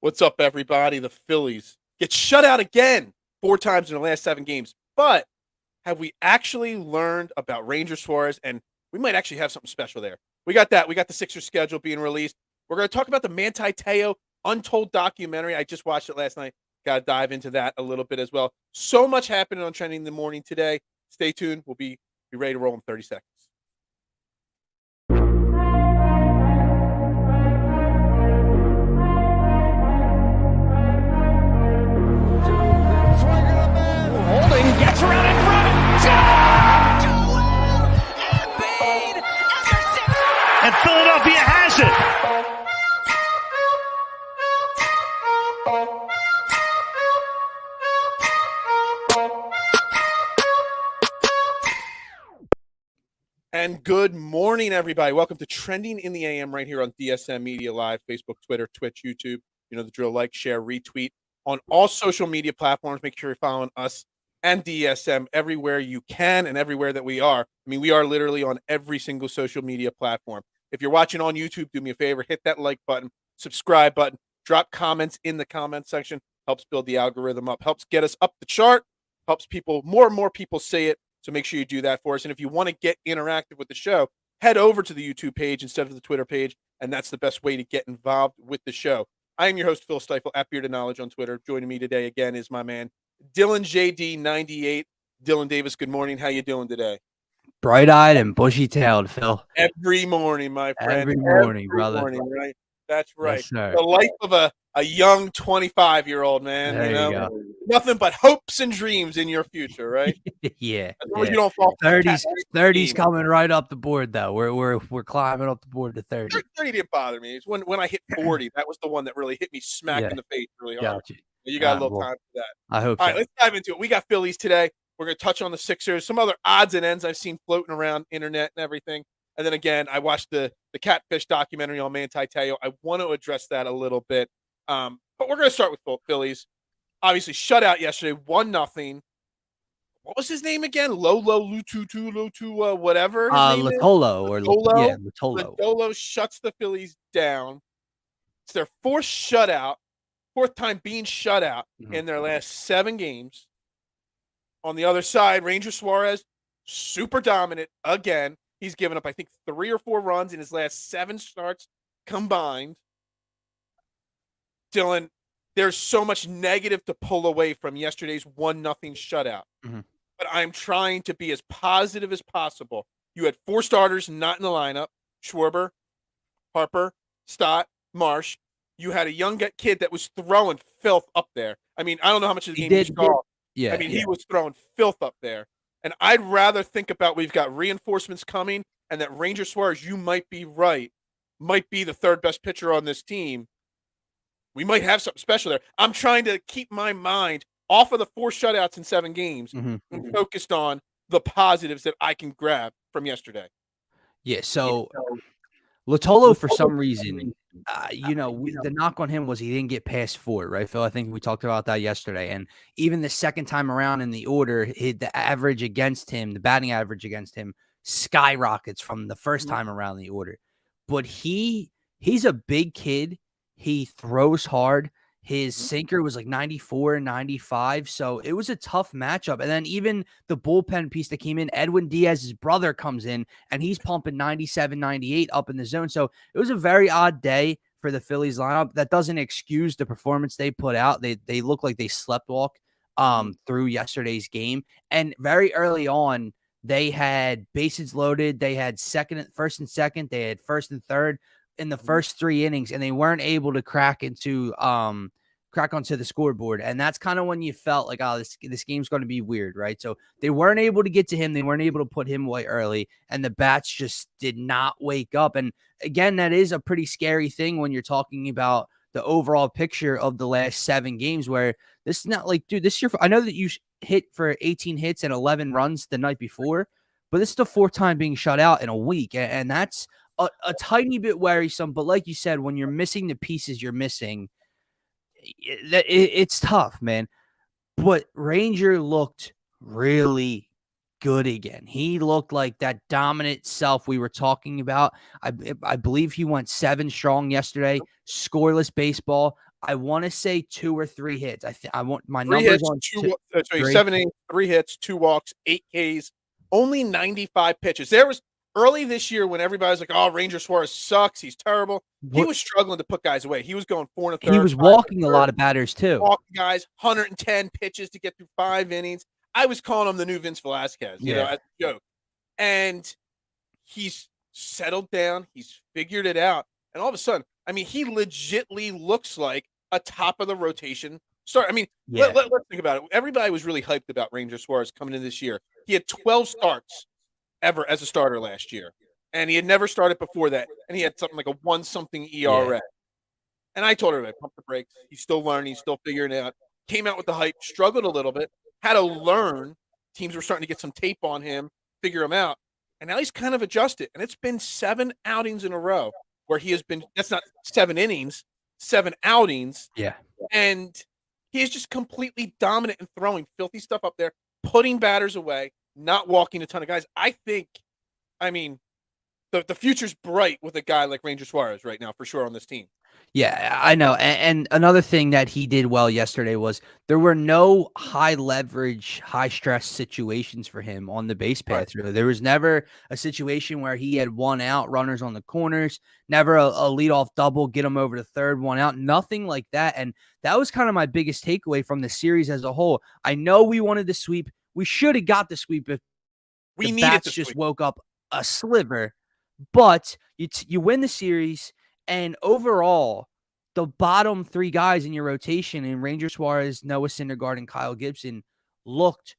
What's up, everybody? The Phillies get shut out again 4 times in the last 7 games. But have we actually learned about Ranger Suarez? And we might actually have something special there. We got that. We got the Sixers schedule being released. We're going to talk about the Manti Te'o Untold documentary. I just watched it last night. Got to dive into that a little bit as well. So much happening on Trending in the Morning today. Stay tuned. We'll be ready to roll in 30 seconds. Gets around in front. And Philadelphia has it. And good morning, everybody. Welcome to Trending in the AM right here on DSM Media Live, Facebook, Twitter, Twitch, YouTube. You know the drill. Like, share, retweet on all social media platforms. Make sure you're following us and DSM everywhere you can and everywhere that we are. I mean, we are literally on every single social media platform. If you're watching on YouTube, do me a favor, hit that like button, subscribe button, drop comments in the comment section. Helps build the algorithm up, helps get us up the chart, helps people, more and more people say it. So make sure you do that for us. And if you want to get interactive with the show, head over to the YouTube page instead of the Twitter page. And that's the best way to get involved with the show. I am your host, Phil Stifle, at Bearded Knowledge on Twitter. Joining me today again is my man, Dylan JD98. Dylan Davis, good morning. How you doing today? Bright-eyed and bushy-tailed, Phil. Every morning, my friend. Every morning, brother. Right? That's right. Yes, the life of a young 25-year-old, man. There you go. Nothing but hopes and dreams in your future, right? Yeah. As long as you don't fall 30's coming right up the board, though. We're climbing up the board to 30. 30 didn't bother me. It's when I hit 40, that was the one that really hit me smack in the face really hard. Gotcha. You got a little time for that. I hope All so. right, let's dive into it. We got Phillies today. We're going to touch on the Sixers, some other odds and ends I've seen floating around internet and everything. And then again, I watched the Catfish documentary on Manti Te'o. I want to address that a little bit. But we're going to start with Phillies. Obviously, shutout yesterday, 1-0. What was his name again? Lolo Lutu, whatever. Lotolo shuts the Phillies down. It's their fourth time being shut out in their last 7 games. On the other side, Ranger Suarez, super dominant again. He's given up, I think, 3 or 4 runs in his last 7 starts combined. Dylan, there's so much negative to pull away from yesterday's 1-0 shutout. But I'm trying to be as positive as possible. You had 4 starters not in the lineup: Schwarber, Harper, Stott, Marsh. You had a young kid that was throwing filth up there. I mean, I don't know how much of the game he saw. Yeah, he was throwing filth up there. And I'd rather think about we've got reinforcements coming and that Ranger Suarez, you might be right, might be the 3rd best pitcher on this team. We might have something special there. I'm trying to keep my mind off of the 4 shutouts in 7 games and focused on the positives that I can grab from yesterday. Yeah, so Lotolo, for some reason, the knock on him was he didn't get past 4, right, Phil? I think we talked about that yesterday. And even the second time around in the order, the batting average against him skyrockets from the first time around the order. But he's a big kid. He throws hard. His sinker was like 94, 95. So it was a tough matchup. And then even the bullpen piece that came in, Edwin Diaz's brother comes in, and he's pumping 97, 98 up in the zone. So it was a very odd day for the Phillies lineup. That doesn't excuse the performance they put out. They look like they sleptwalk through yesterday's game. And very early on, they had bases loaded. They had first and second. They had first and third in the first 3 innings, and they weren't able to crack onto the scoreboard. And that's kind of when you felt like, oh, this game's going to be weird, right? So they weren't able to get to him. They weren't able to put him away early, and the bats just did not wake up. And again, that is a pretty scary thing when you're talking about the overall picture of the last 7 games, where this is not like, dude, I know that you hit for 18 hits and 11 runs the night before, but this is the 4th time being shut out in a week. And that's a tiny bit worrisome. But like you said, when you're missing the pieces you're missing, it's tough, man. But Ranger looked really good again. He looked like that dominant self we were talking about. I believe he went 7 strong yesterday, scoreless baseball. I want to say 2 or 3 hits. I want my 3 numbers hits, on 2 3. 7 innings, 3 hits, 2 walks, 8 Ks, only 95 pitches. There was early this year when everybody was like, "Oh, Ranger Suarez sucks. He's terrible." He was struggling to put guys away. He was going 4 and a third. He was walking a lot of batters too. Walking guys, 110 pitches to get through 5 innings. I was calling him the new Vince Velasquez, you know, as a joke. And he's settled down. He's figured it out. And all of a sudden, I mean, he legitly looks like a top of the rotation start. I mean, let's think about it. Everybody was really hyped about Ranger Suarez coming in this year. He had 12 starts ever as a starter last year, and he had never started before that. And he had something like a 1-something ERA. Yeah. And I told everybody, pump the brakes. He's still learning. He's still figuring it out. Came out with the hype, struggled a little bit, had to learn. Teams were starting to get some tape on him, figure him out. And now he's kind of adjusted. And it's been 7 outings in a row where he has been, that's not 7 innings, 7 outings. Yeah. And he is just completely dominant and throwing filthy stuff up there, putting batters away, not walking a ton of guys. I think, I mean, the future's bright with a guy like Ranger Suarez right now, for sure, on this team. Yeah, I know. And another thing that he did well yesterday was there were no high leverage, high stress situations for him on the base paths. Really, there was never a situation where he had 1 out, runners on the corners, never a leadoff double, get him over to third, 1 out, nothing like that. And that was kind of my biggest takeaway from the series as a whole. I know we wanted the sweep. We should have got the sweep if we the bats just woke up a sliver. But you win the series. And overall, the bottom 3 guys in your rotation in Ranger Suarez, Noah Syndergaard, and Kyle Gibson looked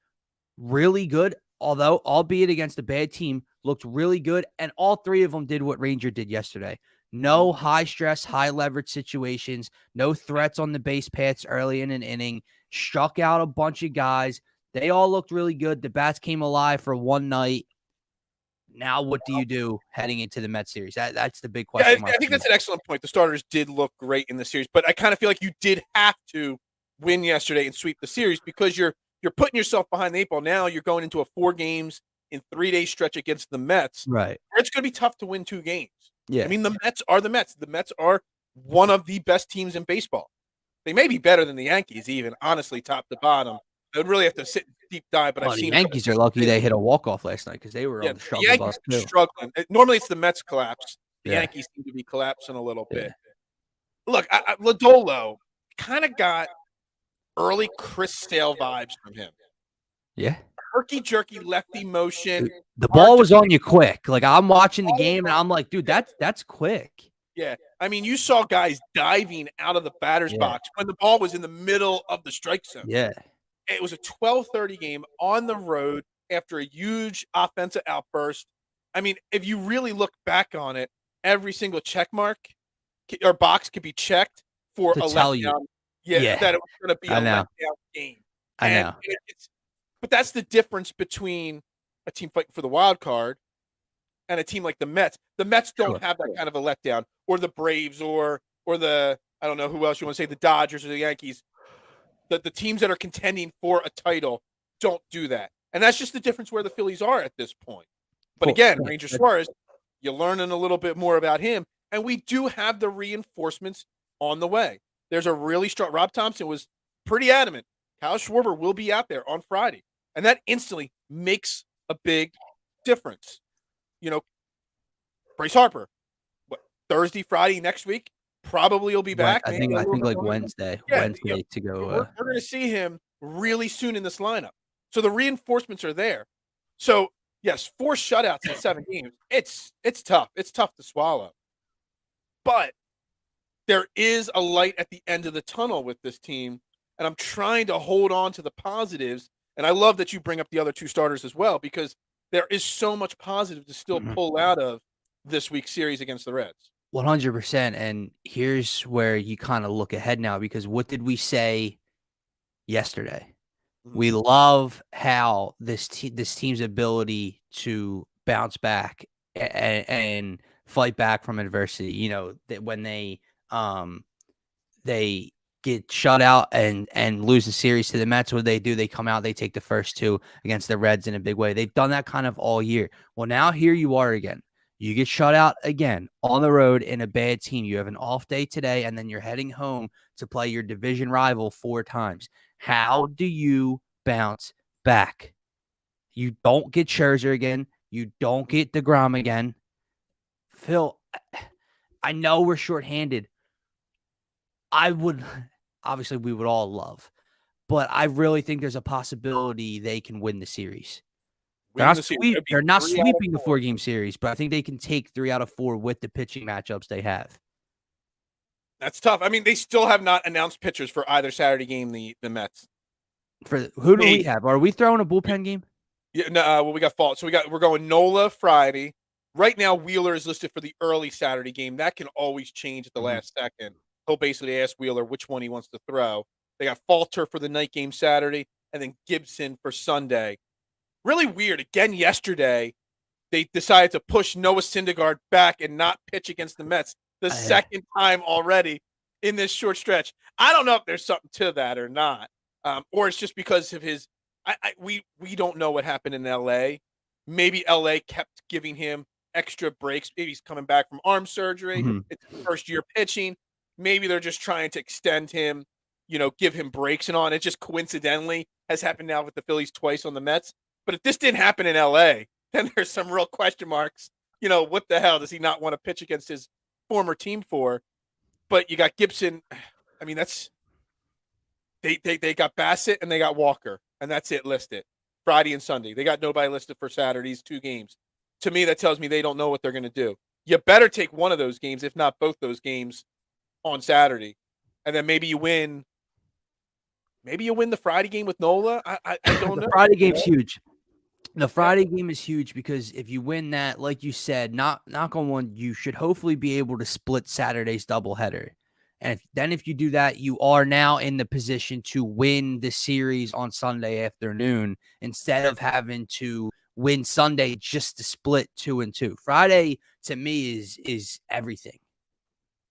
really good, although, albeit against a bad team, looked really good. And all 3 of them did what Ranger did yesterday. No high stress, high leverage situations, no threats on the base paths early in an inning, struck out a bunch of guys. They all looked really good. The bats came alive for one night. Now, what do you do heading into the Mets series? That's the big question. Yeah, I think that's an excellent point. The starters did look great in the series, but I kind of feel like you did have to win yesterday and sweep the series because you're putting yourself behind the 8 ball. Now you're going into a 4 games in 3-day stretch against the Mets. Right. It's going to be tough to win 2 games. Yeah. I mean, the Mets are the Mets. The Mets are one of the best teams in baseball. They may be better than the Yankees, even, honestly, top to bottom. I would really have to sit and deep dive, but I've seen the Yankees are lucky they hit a walk-off last night because they were on the struggle bus too. Struggling. Normally, it's the Mets collapse. The Yankees seem to be collapsing a little bit. Look, Lodolo kind of got early Chris Sale vibes from him. Yeah. Herky-jerky lefty motion. The ball was on you quick. Like, I'm watching the game, and I'm like, dude, that's quick. Yeah. I mean, you saw guys diving out of the batter's box when the ball was in the middle of the strike zone. Yeah. It was a 12:30 game on the road after a huge offensive outburst. I mean, if you really look back on it, every single check mark or box could be checked for a letdown. Yeah, that it was going to be a letdown game. I know. But that's the difference between a team fighting for the wild card and a team like the Mets. The Mets don't have that kind of a letdown, or the Braves, or the, I don't know who else you want to say, the Dodgers or the Yankees. The teams that are contending for a title don't do that. And that's just the difference where the Phillies are at this point. But again, Ranger Suarez, you're learning a little bit more about him. And we do have the reinforcements on the way. There's a really strong – Rob Thompson was pretty adamant. Kyle Schwarber will be out there on Friday. And that instantly makes a big difference. You know, Bryce Harper, Thursday, Friday next week? Probably will be back. I think like Wednesday to go. We're going to see him really soon in this lineup. So the reinforcements are there. So yes, 4 shutouts in 7 games. It's tough. It's tough to swallow. But there is a light at the end of the tunnel with this team, and I'm trying to hold on to the positives. And I love that you bring up the other 2 starters as well, because there is so much positive to still pull out of this week's series against the Reds. 100%. And here's where you kind of look ahead now, because what did we say yesterday? We love how this team's ability to bounce back and fight back from adversity. You know, that when they get shut out and lose the series to the Mets, what do? They come out, they take the first 2 against the Reds in a big way. They've done that kind of all year. Well, now here you are again. You get shut out again on the road in a bad team. You have an off day today, and then you're heading home to play your division rival 4 times. How do you bounce back? You don't get Scherzer again. You don't get DeGrom again. Phil, I know we're shorthanded. Obviously, we would all love, but I really think there's a possibility they can win the series. They're not sweeping the 4-game series, but I think they can take 3 out of 4 with the pitching matchups they have. That's tough. I mean, they still have not announced pitchers for either Saturday game. The Mets. For who do we have? Are we throwing a bullpen game? Yeah, no. Well, we got fall. So we're going Nola Friday. Right now, Wheeler is listed for the early Saturday game. That can always change at the last second. He'll basically ask Wheeler which one he wants to throw. They got Falter for the night game Saturday, and then Gibson for Sunday. Really weird. Again, yesterday, they decided to push Noah Syndergaard back and not pitch against the Mets the second time already in this short stretch. I don't know if there's something to that or not, or it's just because of his. We don't know what happened in L.A. Maybe L.A. kept giving him extra breaks. Maybe he's coming back from arm surgery. It's his first year pitching. Maybe they're just trying to extend him, give him breaks and on. It just coincidentally has happened now with the Phillies twice on the Mets. But if this didn't happen in L.A., then there's some real question marks. What the hell does he not want to pitch against his former team for? But you got Gibson. I mean, that's they got Bassett and they got Walker, and that's it listed. Friday and Sunday. They got nobody listed for Saturday's 2 games. To me, that tells me they don't know what they're going to do. You better take one of those games, if not both those games, on Saturday, and then maybe you win. Maybe you win the Friday game with Nola. I don't know. The Friday game's huge. The Friday game is huge because if you win that, like you said, knock on one, you should hopefully be able to split Saturday's doubleheader. And if you do that, you are now in the position to win the series on Sunday afternoon instead of having to win Sunday just to split 2-2. Friday, to me, is everything.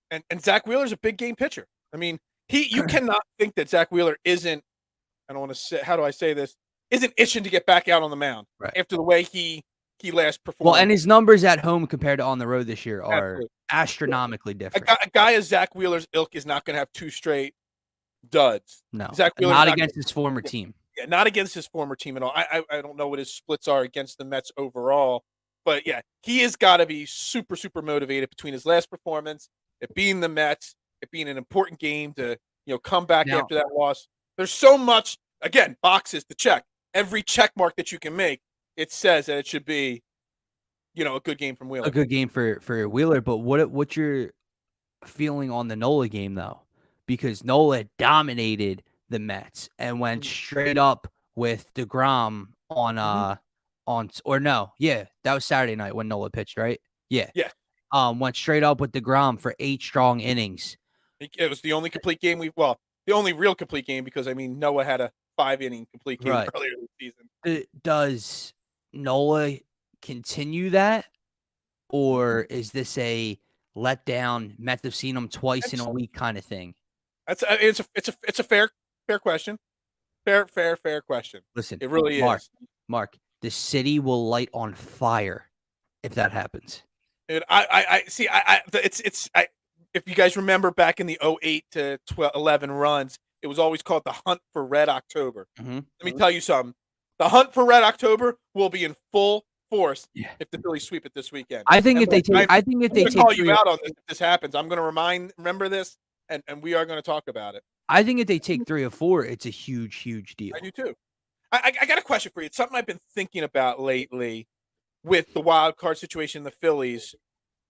And Zach Wheeler's a big game pitcher. I mean, you cannot think that Zach Wheeler isn't. I don't want to say. How do I say this? Isn't itching to get back out on the mound after the way he last performed. Well, and his numbers at home compared to on the road this year are astronomically different. A guy as Zach Wheeler's ilk is not going to have 2 straight duds. No, Zach Wheeler's not against his former team. Yeah, not against his former team at all. I don't know what his splits are against the Mets overall, but yeah, he has got to be super, super motivated between his last performance, it being the Mets, it being an important game to come back after that loss. There's so much, again, boxes to check. Every check mark that you can make, it says that it should be, a good game from Wheeler. A good game for Wheeler. But what's your feeling on the Nola game though? Because Nola dominated the Mets and went straight up with DeGrom that was Saturday night when Nola pitched, right? Yeah. Yeah. Went straight up with DeGrom for 8 strong innings. It was the only complete game the only real complete game because Noah had a 5-inning complete game earlier this season. Does Nola continue that, or is this a letdown? Mets have seen him twice in a week kind of thing. It's a fair question. Fair question. Listen, it really is. is. Mark, the city will light on fire if that happens. Dude, I see. If you guys remember back in the 08 to 11 runs, it was always called the Hunt for Red October. Let me tell you something. The Hunt for Red October will be in full force if the Phillies sweep it this weekend. I think if they call you out on this if this happens, I'm going to remember this, and we are going to talk about it. I think if they take 3 or 4, it's a huge, huge deal. I do too. I got a question for you. It's something I've been thinking about lately with the wild card situation in the Phillies.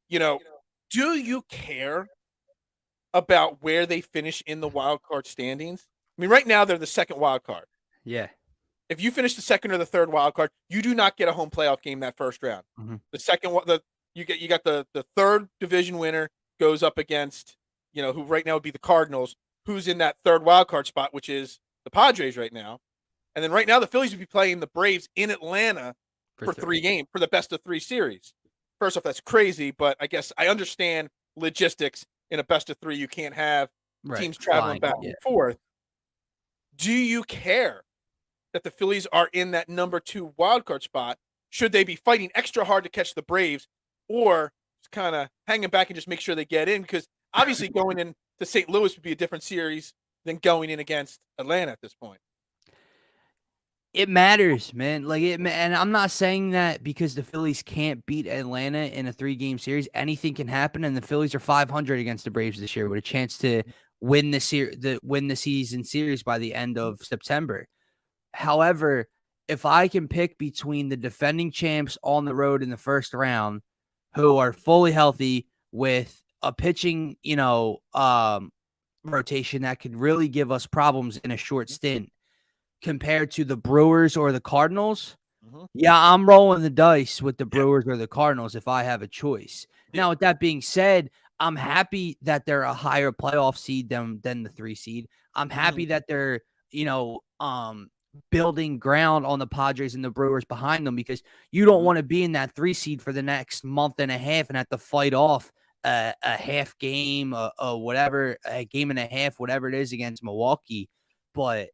Do you care about where they finish in the wild card standings? Right now they're the second wild card. Yeah. If you finish the second or the third wild card, you do not get a home playoff game that first round. The second one, you got the third division winner goes up against who right now would be the Cardinals, who's in that third wild card spot, which is the Padres right now. And then right now the Phillies would be playing the Braves in Atlanta for 3 games for the best of 3 series. First off, that's crazy, but I guess I understand logistics. In a best of 3, you can't have teams traveling back and forth. Do you care that the Phillies are in that number 2 wildcard spot? Should they be fighting extra hard to catch the Braves or just kind of hanging back and just make sure they get in? Because obviously going in to St. Louis would be a different series than going in against Atlanta at this point. It matters, man. And I'm not saying that because the Phillies can't beat Atlanta in a 3-game series. Anything can happen, and the Phillies are 500 against the Braves this year with a chance to win the season series by the end of September. However, if I can pick between the defending champs on the road in the first round, who are fully healthy with a pitching, rotation that could really give us problems in a short stint, compared to the Brewers or the Cardinals, yeah, I'm rolling the dice with the Brewers or the Cardinals if I have a choice. Now, with that being said, I'm happy that they're a higher playoff seed than the 3 seed. I'm happy that they're, building ground on the Padres and the Brewers behind them, because you don't want to be in that 3 seed for the next month and a half and have to fight off a half game, whatever, a game and a half, whatever it is against Milwaukee. But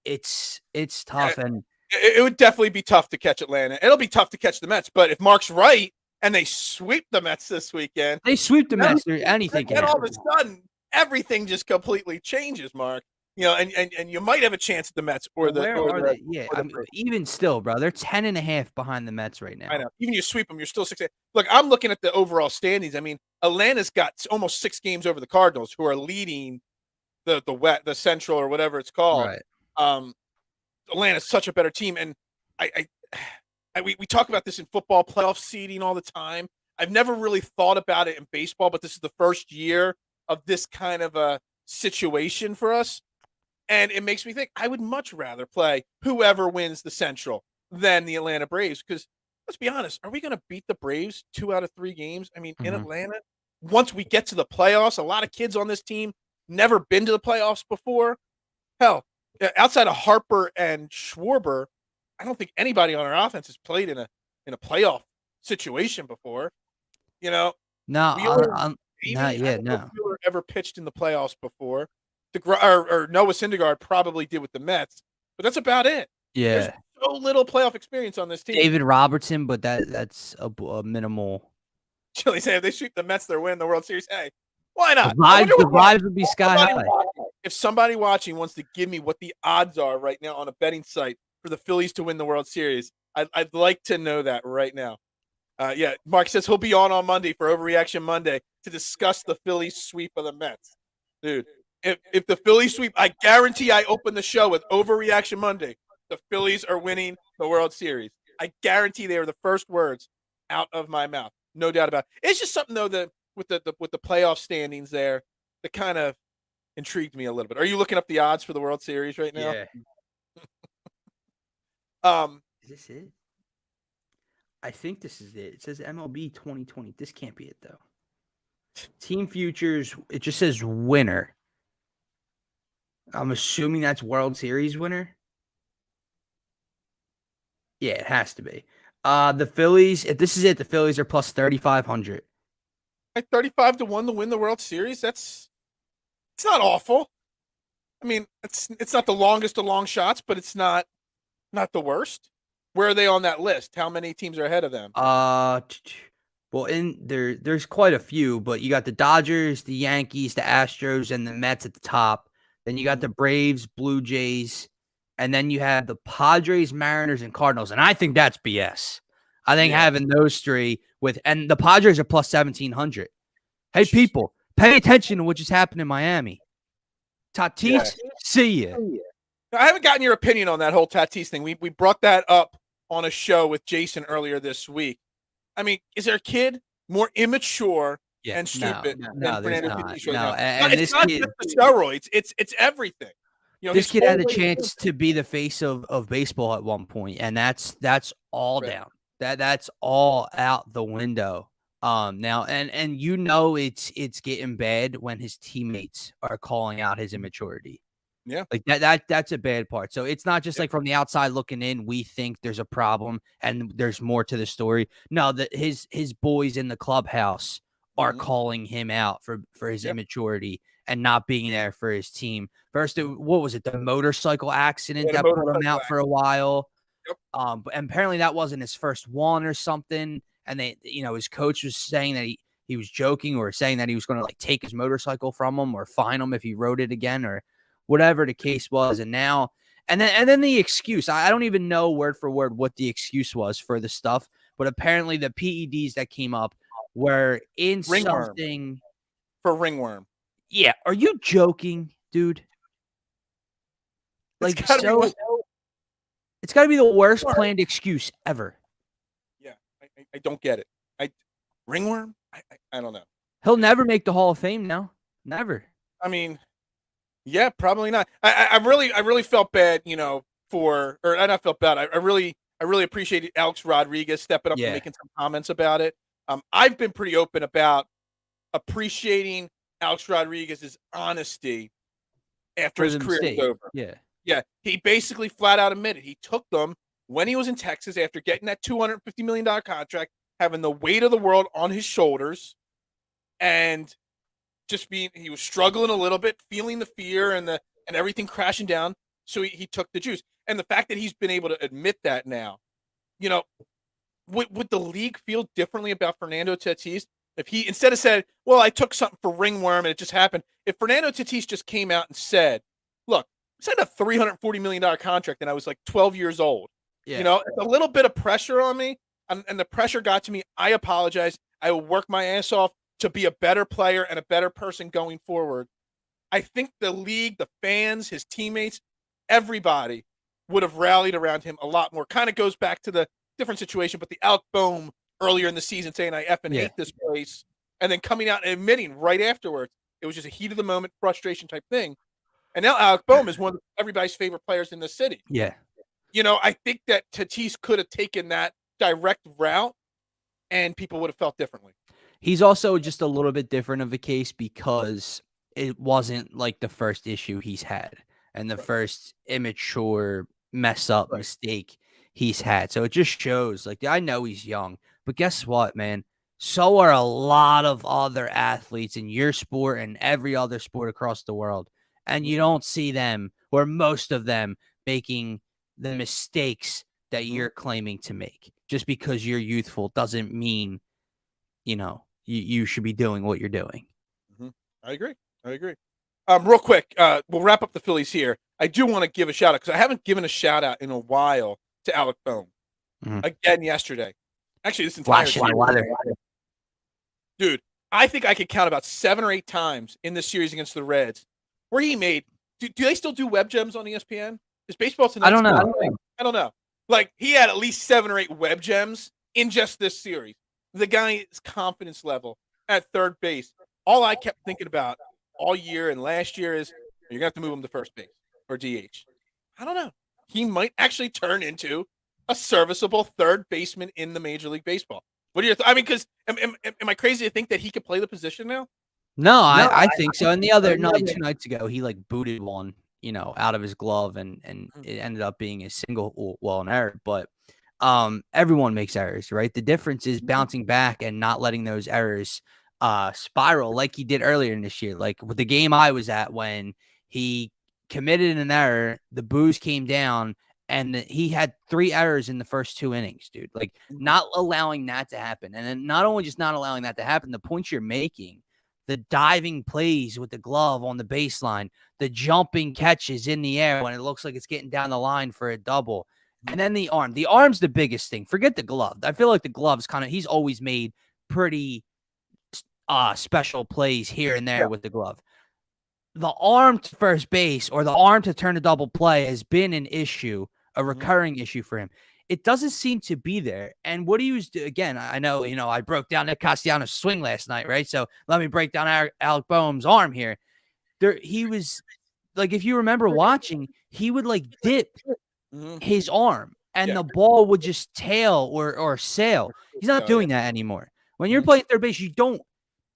it's tough, and it would definitely be tough to catch Atlanta. It'll be tough to catch the Mets, but if Mark's right and they sweep the Mets this weekend, anything can then all of happen. a sudden everything just completely changes, Mark. And you might have a chance at the Mets or the. Where are they? Yeah, I mean, even still, bro, they're 10.5 behind the Mets right now. I know. Even you sweep them, you're still 6. Look, I'm looking at the overall standings. I mean, Atlanta's got almost 6 games over the Cardinals, who are leading the Central or whatever it's called. Right. Atlanta's such a better team, and we talk about this in football playoff seeding all the time. I've never really thought about it in baseball, but this is the first year of this kind of a situation for us, and it makes me think I would much rather play whoever wins the Central than the Atlanta Braves. Because let's be honest, are we going to beat the Braves 2 out of 3 games? I mean, in Atlanta, once we get to the playoffs, a lot of kids on this team never been to the playoffs before. Hell, outside of Harper and Schwarber, I don't think anybody on our offense has played in a playoff situation before. No, not yet. No, ever pitched in the playoffs before. Or Noah Syndergaard probably did with the Mets, but that's about it. Yeah, there's so little playoff experience on this team. David Robertson, but that's a minimal. Chili say if they sweep the Mets, they're winning the World Series. Hey, why not? The vibes would be sky high. If somebody watching wants to give me what the odds are right now on a betting site for the Phillies to win the World Series, I'd like to know that right now. Yeah, Mark says he'll be on Monday for Overreaction Monday to discuss the Phillies sweep of the Mets. Dude, if the Phillies sweep, I guarantee I open the show with Overreaction Monday. The Phillies are winning the World Series. I guarantee they are the first words out of my mouth. No doubt about it. It's just something, though, that with the playoff standings there, that kind of intrigued me a little bit. Are you looking up the odds for the World Series right now? Yeah. Is this it? I think this is it. It says MLB 2020. This can't be it, though. Team Futures, it just says winner. I'm assuming that's World Series winner. Yeah, it has to be. The Phillies, if this is it, the Phillies are plus 3,500. 35-1 to win the World Series. It's not awful. I mean, it's not the longest of long shots, but it's not the worst. Where are they on that list? How many teams are ahead of them? Well, there's quite a few, but you got the Dodgers, the Yankees, the Astros, and the Mets at the top. Then you got the Braves, Blue Jays, and then you have the Padres, Mariners, and Cardinals. And I think that's BS. I think having those 3 and the Padres are plus 1,700. Hey, people, pay attention to what just happened in Miami. Tatis, see ya. I haven't gotten your opinion on that whole Tatis thing. We brought that up on a show with Jason earlier this week. I mean, is there a kid more immature and stupid than Fernando Tatis right now? And it's not just the steroids. It's everything. This kid had a chance to be the face of baseball at one point, and that's all down. That's all out the window. Now and it's getting bad when his teammates are calling out his immaturity. Yeah, like that's a bad part. So it's not just like from the outside looking in, we think there's a problem and there's more to the story. No, that his boys in the clubhouse are calling him out for his immaturity and not being there for his team. First, what was it? The motorcycle accident that put him out for a while. But apparently that wasn't his first one or something. and his coach was saying that he was joking or saying that he was going to like take his motorcycle from him or fine him if he rode it again or whatever the case was. And now, and then the excuse, I don't even know word for word what the excuse was for the stuff, but apparently the PEDs that came up were in something for ringworm. Yeah. Are you joking, dude? Like, it's got to be the worst planned excuse ever. Yeah. I don't get it. Ringworm? I don't know. He'll never make the Hall of Fame now. Never. I mean, yeah, probably not. I really felt bad, I not felt bad. I really appreciated Alex Rodriguez stepping up and making some comments about it. I've been pretty open about appreciating Alex Rodriguez's honesty after his career was over. Yeah. Yeah. He basically flat out admitted he took them when he was in Texas after getting that $250 million contract, having the weight of the world on his shoulders, and he was struggling a little bit, feeling the fear and everything crashing down. So he took the juice. And the fact that he's been able to admit that now, would the league feel differently about Fernando Tatis if he instead of said, well, I took something for ringworm and it just happened? If Fernando Tatis just came out and said, look, I signed a $340 million contract and I was like 12 years old. Yeah. It's a little bit of pressure on me, and the pressure got to me. I apologize. I will work my ass off to be a better player and a better person going forward. I think the league, the fans, his teammates, everybody would have rallied around him a lot more. Kind of goes back to the different situation, but the Alec Boehm earlier in the season saying, I effing hate this place, and then coming out and admitting right afterwards it was just a heat of the moment frustration type thing. And now Alec Boehm is one of everybody's favorite players in the city. Yeah. I think that Tatis could have taken that direct route and people would have felt differently. He's also just a little bit different of a case because it wasn't like the first issue he's had and the first immature mistake he's had. So it just shows, like, I know he's young, but guess what, man? So are a lot of other athletes in your sport and every other sport across the world. And you don't see them, or most of them, making the mistakes that you're claiming to make. Just because you're youthful doesn't mean, you should be doing what you're doing. Mm-hmm. I agree. Real quick, we'll wrap up the Phillies here. I do want to give a shout out because I haven't given a shout out in a while to Alec Boehm. Again yesterday. Actually, this entire series. Dude, I think I could count about 7 or 8 times in this series against the Reds where he made. Do they still do web gems on ESPN? Is baseball tonight? I don't know. I don't know. Like, he had at least 7 or 8 web gems in just this series. The guy's confidence level at third base. All I kept thinking about all year and last year is you're going to have to move him to first base or DH. I don't know. He might actually turn into a serviceable third baseman in the Major League Baseball. What are your thoughts? I mean, because am I crazy to think that he could play the position now? No, I think so. And the other night, 2 nights ago, he like booted one, out of his glove, and it ended up being a single, an error. But everyone makes errors, right? The difference is bouncing back and not letting those errors spiral like he did earlier in this year. Like with the game I was at, when he committed an error, the boos came down, and he had 3 errors in the first 2 innings, dude. Like, not allowing that to happen. And then not only just not allowing that to happen, the points you're making, the diving plays with the glove on the baseline, the jumping catches in the air when it looks like it's getting down the line for a double. And then the arm. The arm's the biggest thing. Forget the glove. I feel like the glove's he's always made pretty special plays here and there with the glove. The arm to first base or the arm to turn a double play has been an issue, a recurring issue for him. It doesn't seem to be there. And what he was again, I know, I broke down Nick Castellanos' swing last night, right? So let me break down Alec Boehm's arm here. He was like, if you remember watching, he would like dip his arm and the ball would just tail or sail. He's not doing that anymore. When you're playing third base, you don't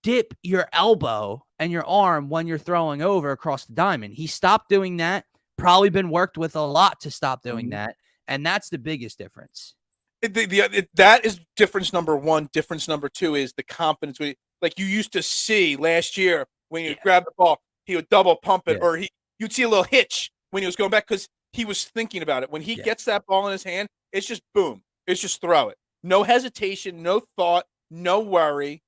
dip your elbow and your arm when you're throwing over across the diamond. He stopped doing that. Probably been worked with a lot to stop doing that. And that's the biggest difference. That is difference number one. Difference number two is the confidence. Like you used to see last year when you grab the ball, he would double pump it, or you'd see a little hitch when he was going back because he was thinking about it. When he gets that ball in his hand, it's just boom. It's just throw it. No hesitation, no thought, no worry.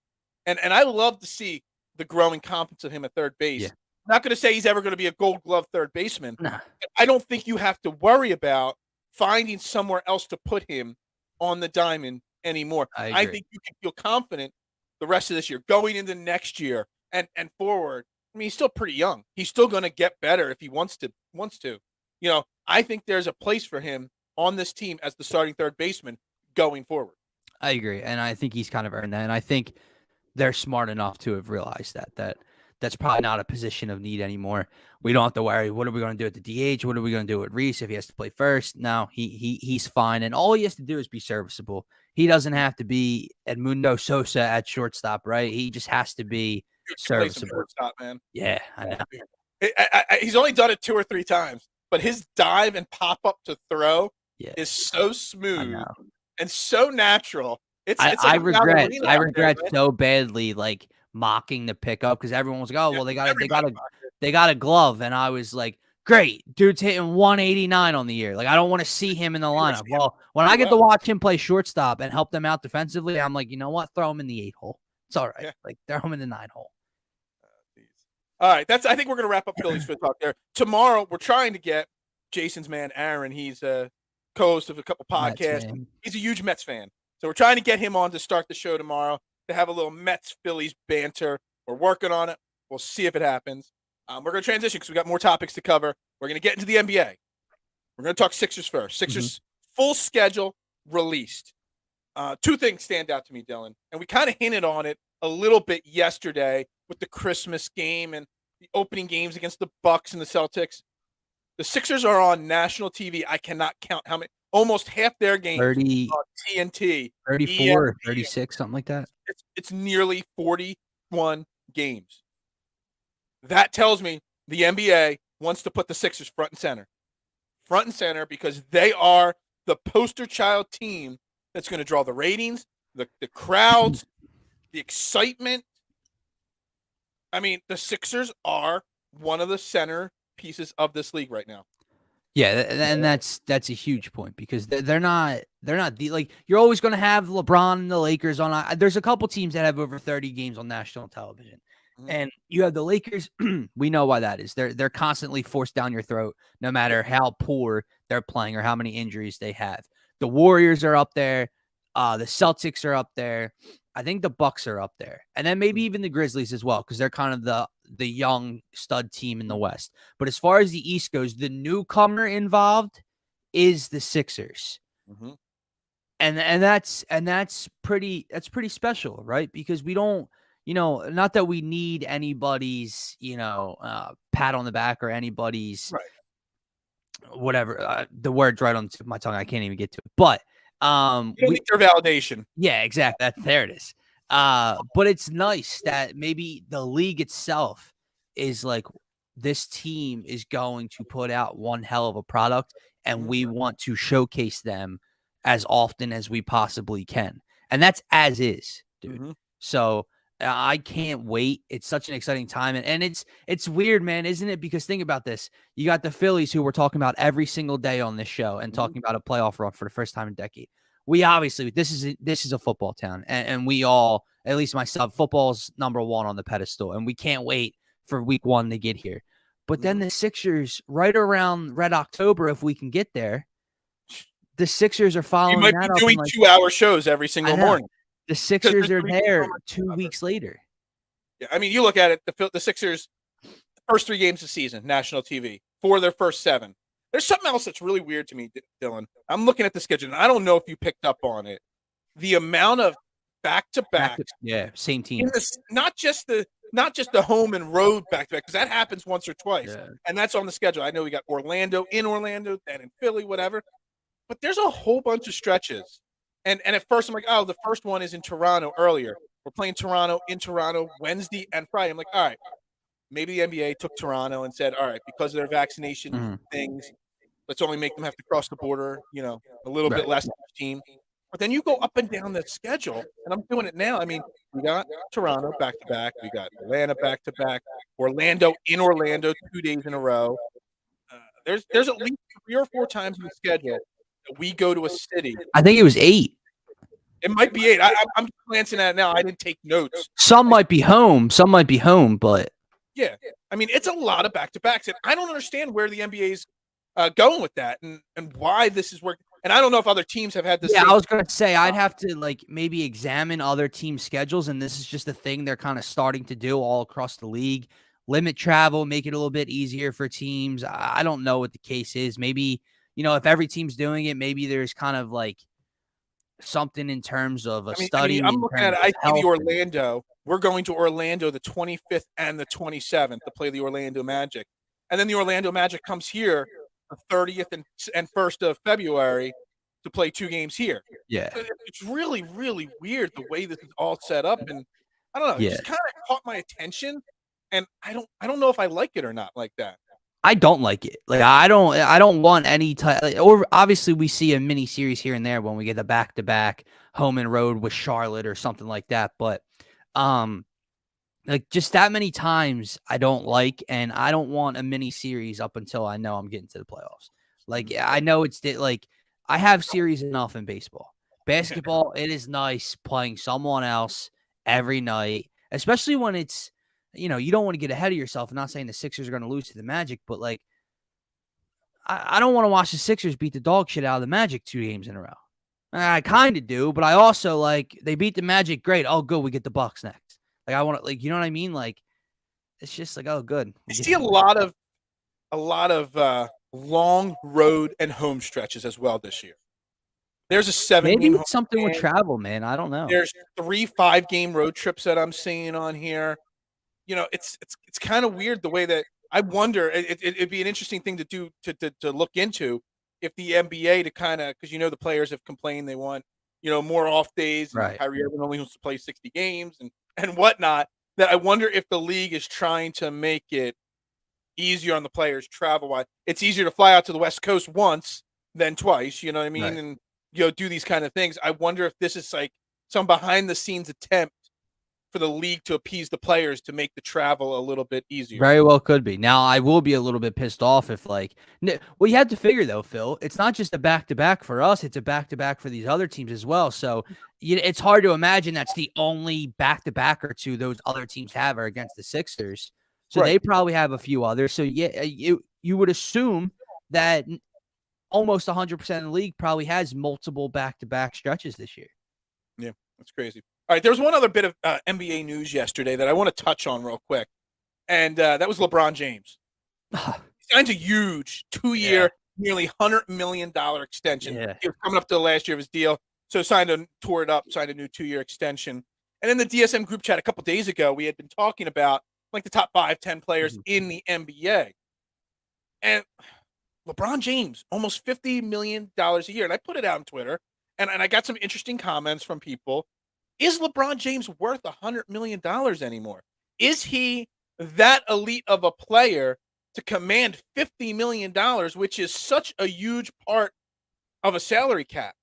And I love to see the growing confidence of him at third base. Yeah. I'm not going to say he's ever going to be a Gold Glove third baseman. Nah. I don't think you have to worry about finding somewhere else to put him on the diamond anymore. I think you can feel confident the rest of this year, going into next year and forward. I mean, he's still pretty young. He's still going to get better if he wants to. You know, I think there's a place for him on this team as the starting third baseman going forward. I agree, and I think he's kind of earned that. And I think they're smart enough to have realized that's probably not a position of need anymore. We don't have to worry. What are we going to do at the DH? What are we going to do with Reese if he has to play first? No, he's fine, and all he has to do is be serviceable. He doesn't have to be Edmundo Sosa at shortstop, right? He just has to be serviceable. Shortstop, man. Yeah, I know. He's only done it 2 or 3 times, but his dive and pop up to throw is so smooth and so natural. I regret so badly like mocking the pickup because everyone was like, "Oh, well, they got a glove," and I was like, "Great, dude's hitting 189 on the year. Like, I don't want to see him in the lineup." Well, when I get to watch him play shortstop and help them out defensively, I'm like, you know what? Throw him in the 8 hole. It's all right. Yeah. Like, throw him in the 9 hole. All right, I think we're gonna wrap up Phillies for talk there. Tomorrow, we're trying to get Jason's man Aaron. He's a co-host of a couple podcasts. He's a huge Mets fan. So we're trying to get him on to start the show tomorrow to have a little Mets-Phillies banter. We're working on it. We'll see if it happens. We're going to transition because we got more topics to cover. We're going to get into the NBA. We're going to talk Sixers first. Sixers full schedule released. 2 things stand out to me, Dylan, and we kind of hinted on it a little bit yesterday with the Christmas game and the opening games against the Bucks and the Celtics. The Sixers are on national TV. I cannot count how many. Almost half their games 30, on TNT. 34, ESPN, 36, something like that. It's nearly 41 games. That tells me the NBA wants to put the Sixers front and center. Front and center because they are the poster child team that's going to draw the ratings, the crowds, the excitement. I mean, the Sixers are one of the center pieces of this league right now. Yeah, and that's a huge point because they're not like you're always going to have LeBron and the Lakers on. There's a couple teams that have over 30 games on national television, and you have the Lakers. We know why that is. They're constantly forced down your throat, no matter how poor they're playing or how many injuries they have. The Warriors are up there, the Celtics are up there. I think the Bucks are up there, and then maybe even the Grizzlies as well because they're kind of the young stud team in the West. But as far as the East goes, the newcomer involved is the Sixers, and that's pretty special, right? Because we don't, not that we need anybody's, pat on the back or anybody's whatever. The word's right on the tip of my tongue. I can't even get to it, but. You don't need your validation. Yeah, exactly. There it is. But it's nice that maybe the league itself is like, this team is going to put out one hell of a product, and we want to showcase them as often as we possibly can. And that's as is, dude. So I can't wait. It's such an exciting time. And it's weird, man, isn't it? Because think about this. You got the Phillies, who we're talking about every single day on this show and talking about a playoff run for the first time in a decade. We obviously, this is a football town. And we all, at least myself, football's number 1 on the pedestal. And we can't wait for week 1 to get here. But then the Sixers, right around Red October, if we can get there, the Sixers are following that up. You might be doing 2-hour shows every single morning. The Sixers are there 2 weeks later. Yeah, I mean, you look at it, the Sixers, first 3 games of the season, national TV, for their first 7. There's something else that's really weird to me, Dylan. I'm looking at the schedule, and I don't know if you picked up on it. The amount of back-to-back. Same team. Not just the home and road back-to-back, because that happens once or twice, and that's on the schedule. I know we got Orlando, then in Philly, whatever. But there's a whole bunch of stretches. And at first, I'm like, oh, the first one is in Toronto earlier. We're playing Toronto in Toronto Wednesday and Friday. I'm like, all right, maybe the NBA took Toronto and said, all right, because of their vaccination things, let's only make them have to cross the border, a little bit less team. But then you go up and down the schedule, and I'm doing it now. I mean, we got Toronto back-to-back. We got Atlanta back-to-back. Orlando in Orlando 2 days in a row. There's at least 3 or 4 times in the schedule that we go to a city. I think it was 8. It might be 8. I'm glancing at it now. I didn't take notes. Some might be home. Some might be home, but yeah, I mean, it's a lot of back-to-backs, and I don't understand where the NBA's going with that, and why this is working. And I don't know if other teams have had the yeah, same. I was gonna say I'd have to like maybe examine other team schedules, and this is just a thing they're kind of starting to do all across the league. Limit travel, make it a little bit easier for teams. I don't know what the case is. Maybe, if every team's doing it, maybe there's kind of like something in terms of a study. I'm looking at it. I see the Orlando. We're going to Orlando the 25th and the 27th to play the Orlando Magic. And then the Orlando Magic comes here the 30th and 1st of February to play 2 games here. Yeah. So it's really, really weird the way this is all set up. And I don't know, it just kind of caught my attention. And I don't know if I like it or not like that. I don't like it. Like I don't want any type. Or obviously, we see a mini series here and there when we get the back-to-back home and road with Charlotte or something like that. But, like just that many times, I don't like, and I don't want a mini series up until I know I'm getting to the playoffs. Like I know like I have series enough in baseball. Basketball, it is nice playing someone else every night, especially when it's. You don't want to get ahead of yourself. I'm not saying the Sixers are going to lose to the Magic, but like, I don't want to watch the Sixers beat the dog shit out of the Magic 2 games in a row. I kind of do, but I also like they beat the Magic. Great. Oh, good. We get the Bucks next. Like I want to, like, you know what I mean? Like, it's just like, oh, good. I see a lot of long road and home stretches as well this year. There's a 7 game. Maybe it's something with travel, man. I don't know. There's 3 5-game road trips that I'm seeing on here. It's kind of weird the way that I wonder. It'd be an interesting thing to do to look into if the NBA to kind of, because the players have complained they want more off days. Right. Kyrie Irving only wants to play 60 games and whatnot. That I wonder if the league is trying to make it easier on the players travel wise. It's easier to fly out to the West Coast once than twice. You know what I mean? Right. And do these kind of things. I wonder if this is like some behind the scenes attempt for the league to appease the players to make the travel a little bit easier. Very well could be. Now, I will be a little bit pissed off if well, you have to figure though, Phil, it's not just a back-to-back for us. It's a back-to-back for these other teams as well. So it's hard to imagine that's the only back-to-back or two those other teams have are against the Sixers. So They probably have a few others. So you would assume that almost 100% of the league probably has multiple back-to-back stretches this year. Yeah, that's crazy. All right, there was one other bit of NBA news yesterday that I want to touch on real quick, and that was LeBron James. He signed a huge 2-year, nearly $100 million extension. Yeah. He was coming up to the last year of his deal, so signed a new 2-year extension. And in the DSM group chat a couple days ago, we had been talking about like the top 5-10 players in the NBA. And LeBron James, almost $50 million a year. And I put it out on Twitter, and I got some interesting comments from people. Is LeBron James worth $100 million anymore? Is he that elite of a player to command $50 million, which is such a huge part of a salary cap?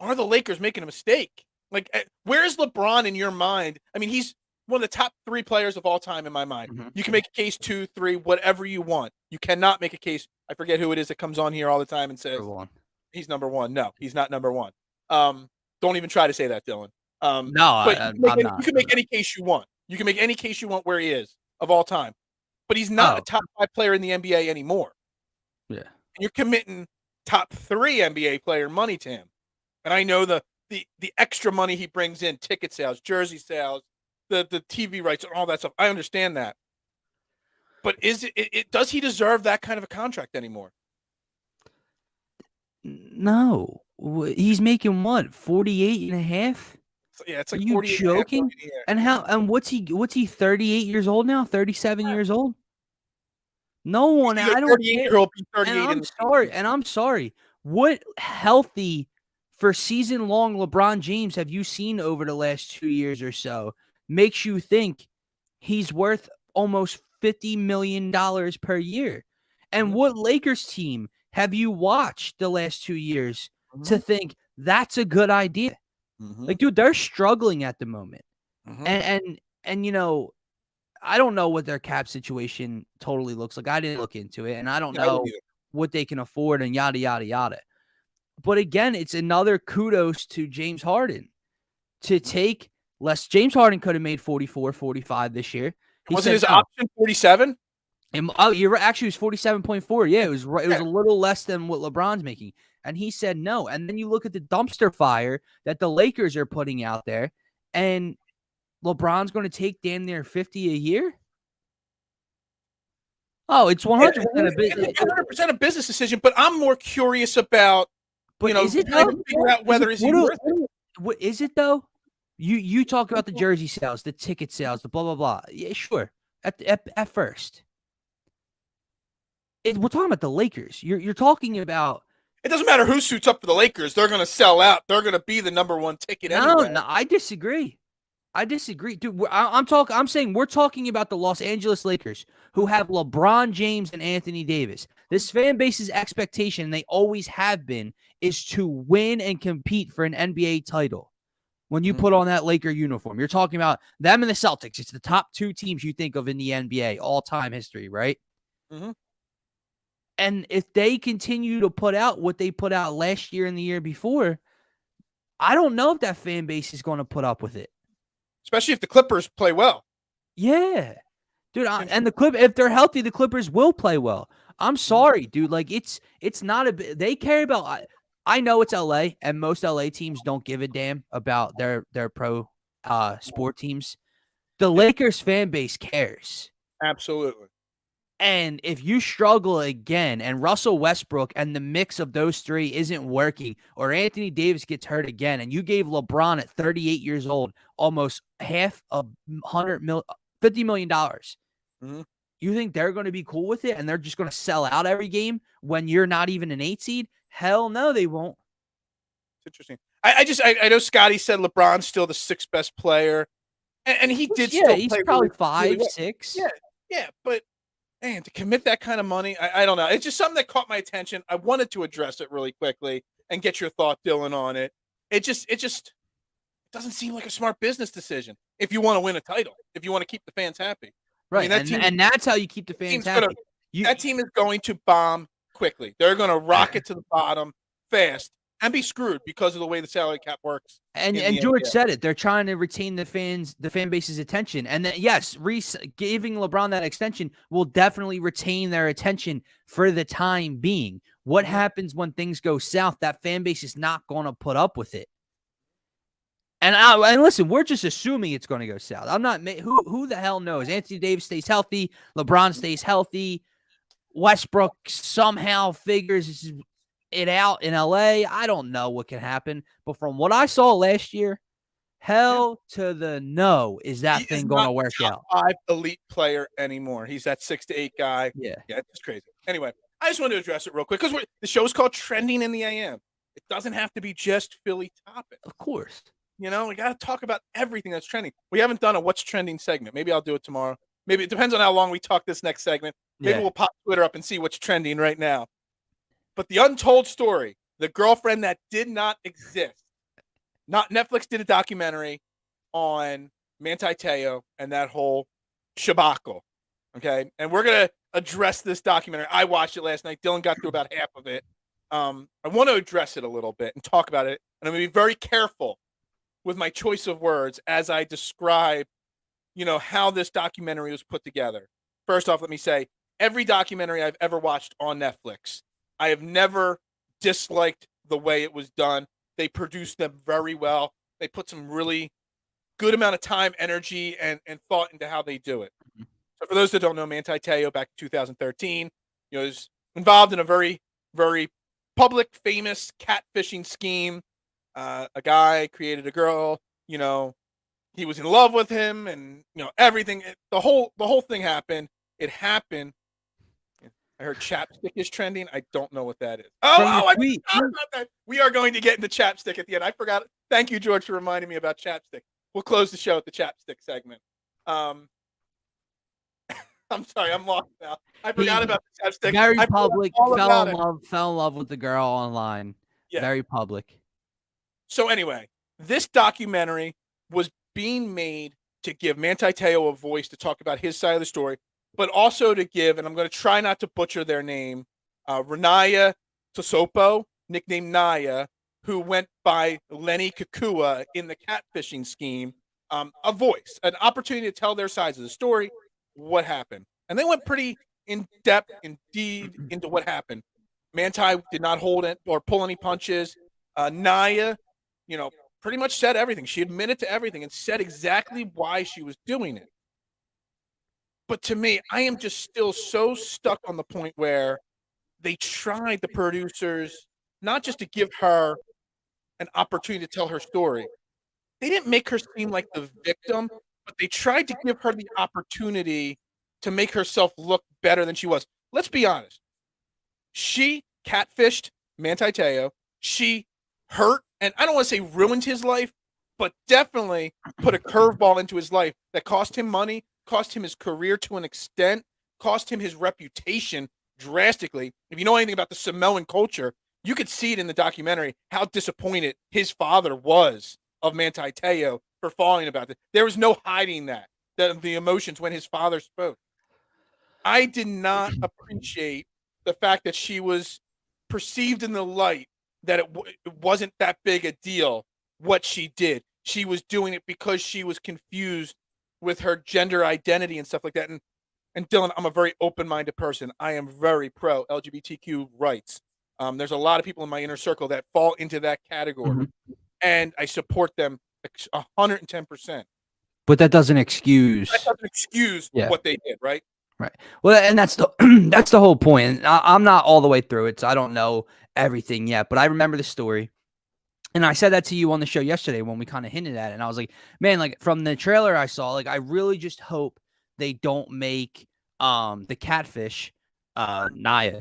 Are the Lakers making a mistake? Like, where's LeBron in your mind? I mean, he's one of the top 3 players of all time in my mind. Mm-hmm. You can make a case 2, 3, whatever you want. You cannot make a case. I forget who it is that comes on here all the time and says he's number 1. No, he's not number 1. Don't even try to say that, Dylan. You can make any case you want. You can make any case you want where he is of all time. But he's not a top 5 player in the NBA anymore. Yeah. And you're committing top 3 NBA player money to him. And I know the extra money he brings in, ticket sales, jersey sales, the TV rights, and all that stuff. I understand that. But does he deserve that kind of a contract anymore? No. He's making what? 48 and a half? Yeah, it's like Are you joking? And what's he 38 years old now? 37 years old? No one. I don't 38-year-old be 38 and I'm sorry. What healthy for season-long LeBron James have you seen over the last 2 years or so makes you think he's worth almost $50 million per year? And what Lakers team have you watched the last 2 years to think that's a good idea? Like, dude, they're struggling at the moment. And I don't know what their cap situation totally looks like. I didn't look into it, and I don't know what they can afford and yada, yada, yada. But again, it's another kudos to James Harden to take less. James Harden could have made 44, 45 this year. He Wasn't said his no. option 47? Oh, you're right. Actually, it was 47.4. Yeah, it was a little less than what LeBron's making. And he said no. And then you look at the dumpster fire that the Lakers are putting out there, and LeBron's going to take damn near 50 a year. Oh, it's 100% a business. It's 100% a business decision, but I'm more curious about, is it trying to figure out whether is he worth it. What is it though? You talk about the jersey sales, the ticket sales, the blah blah blah. Yeah, sure. At first, we're talking about the Lakers. You're talking about. It doesn't matter who suits up for the Lakers; they're going to sell out. They're going to be the number one ticket anyway. No, I disagree. Dude. I'm saying we're talking about the Los Angeles Lakers, who have LeBron James and Anthony Davis. This fan base's expectation, they always have been, is to win and compete for an NBA title. When you put on that Laker uniform, you're talking about them and the Celtics. It's the top two teams you think of in the NBA all-time history, right? Mm-hmm. And if they continue to put out what they put out last year and the year before, I don't know if that fan base is going to put up with it. Especially if the Clippers play well. Yeah. Dude, and if they're healthy, the Clippers will play well. I'm sorry, dude. Like, it's not they care about. I know it's LA, and most LA teams don't give a damn about their pro sport teams. The Lakers fan base cares. Absolutely. And if you struggle again, and Russell Westbrook and the mix of those three isn't working, or Anthony Davis gets hurt again, and you gave LeBron at 38 years old almost $50 million, you think they're going to be cool with it and they're just going to sell out every game when you're not even an 8 seed? Hell no, they won't. It's interesting. I know Scotty said LeBron's still the 6th best player, and he did. Yeah, still he's play probably really, 5, really well. 6. Yeah, but man, to commit that kind of money, I don't know. It's just something that caught my attention. I wanted to address it really quickly and get your thought, Dylan, on it. It doesn't seem like a smart business decision if you want to win a title, if you want to keep the fans happy. Right, I mean, and that's how you keep the fans happy. That team is going to bomb quickly. They're going to rocket to the bottom fast and be screwed because of the way the salary cap works. And George said it. They're trying to retain the fan base's attention. And then, yes, giving LeBron that extension will definitely retain their attention for the time being. What happens when things go south? That fan base is not going to put up with it. And listen, we're just assuming it's going to go south. I'm not who the hell knows. Anthony Davis stays healthy, LeBron stays healthy, Westbrook somehow figures it out in LA. I don't know what can happen, but from what I saw last year, hell to the no is that thing going to work out. 5 elite player anymore. He's that 6 to 8 guy. Yeah, it's crazy. Anyway, I just wanted to address it real quick because the show's called Trending in the AM. It doesn't have to be just Philly topics. Of course. We got to talk about everything that's trending. We haven't done a What's Trending segment. Maybe I'll do it tomorrow. Maybe it depends on how long we talk this next segment. Maybe we'll pop Twitter up and see what's trending right now. But the untold story, the girlfriend that did not exist. Netflix did a documentary on Manti Te'o and that whole shabacle. Okay. And we're going to address this documentary. I watched it last night. Dylan got through about half of it. I want to address it a little bit and talk about it. And I'm going to be very careful with my choice of words as I describe, how this documentary was put together. First off, let me say, every documentary I've ever watched on Netflix, I have never disliked the way it was done. They produced them very well. They put some really good amount of time, energy, and thought into how they do it. So for those that don't know, Manti Te'o back in 2013, was involved in a very, very public, famous catfishing scheme. A guy created a girl, he was in love with him, and everything. The whole thing happened. It happened. I heard chapstick is trending. I don't know what that is. I forgot about that. We are going to get into chapstick at the end. I forgot. Thank you, George, for reminding me about chapstick. We'll close the show with the chapstick segment. I'm sorry, I'm lost now. I forgot about the chapstick. Very public. Fell in love with the girl online. Yeah. Very public. So anyway, this documentary was being made to give Manti Te'o a voice to talk about his side of the story, but also to give, and I'm going to try not to butcher their name, Renaya Tosopo nicknamed Naya, who went by Lenny Kakua in the catfishing scheme, a voice, an opportunity to tell their sides of the story, what happened. And they went pretty in depth, indeed, into what happened. Manti did not hold it or pull any punches. Naya, pretty much said everything. She admitted to everything and said exactly why she was doing it. But to me, I am just still so stuck on the point where they tried, the producers, not just to give her an opportunity to tell her story. They didn't make her seem like the victim, but they tried to give her the opportunity to make herself look better than she was. Let's be honest. She catfished Manti Te'o. She hurt, and I don't want to say ruined his life, but definitely put a curveball into his life that cost him money, cost him his career to an extent, cost him his reputation drastically. If you know anything about the Samoan culture, you could see it in the documentary how disappointed his father was of Manti Te'o for falling about it. There was no hiding that the emotions when his father spoke. I did not appreciate the fact that she was perceived in the light that it wasn't that big a deal what she did. She was doing it because she was confused with her gender identity and stuff like that. And Dylan, I'm a very open-minded person. I am very pro LGBTQ rights. There's a lot of people in my inner circle that fall into that category, and I support them 110%. But that doesn't excuse what they did, right? Right. Well, and that's the that's the whole point. And I'm not all the way through it, so I don't know everything yet. But I remember the story, and I said that to you on the show yesterday when we kind of hinted at it. And I was like, man, like from the trailer I saw, like I really just hope they don't make the catfish Naya.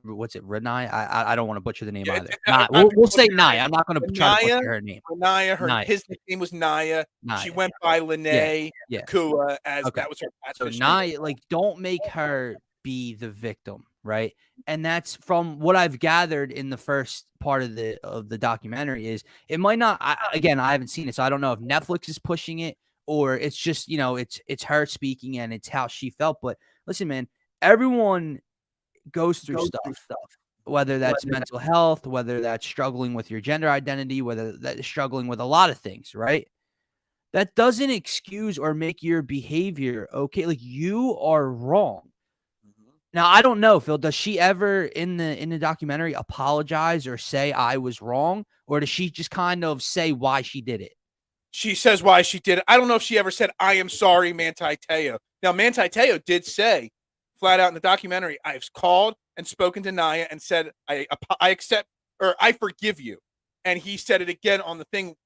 What's it, Renai? I don't want to butcher the name either. We'll say Naya. I'm not going to try to butcher her name. Naya. His nickname was Naya. She went by Lene Kua as that was her catfish. So Naya, like, don't make her be the victim, right? And that's from what I've gathered in the first part of the documentary. Is it might not. Again, I haven't seen it, so I don't know if Netflix is pushing it or it's just it's her speaking and it's how she felt. But listen, man, everyone goes through stuff, whether that's mental health, whether that's struggling with your gender identity, whether that's struggling with a lot of things, right? That doesn't excuse or make your behavior okay. Like, you are wrong. Now, I don't know, Phil, does she ever in the documentary apologize or say I was wrong, or does she just kind of say why she did it? She says why she did it. I don't know if she ever said, I am sorry, Manti Te'o. Now, Manti Te'o did say flat out in the documentary, I've called and spoken to Naya and said, I accept, or I forgive you. And he said it again on the thing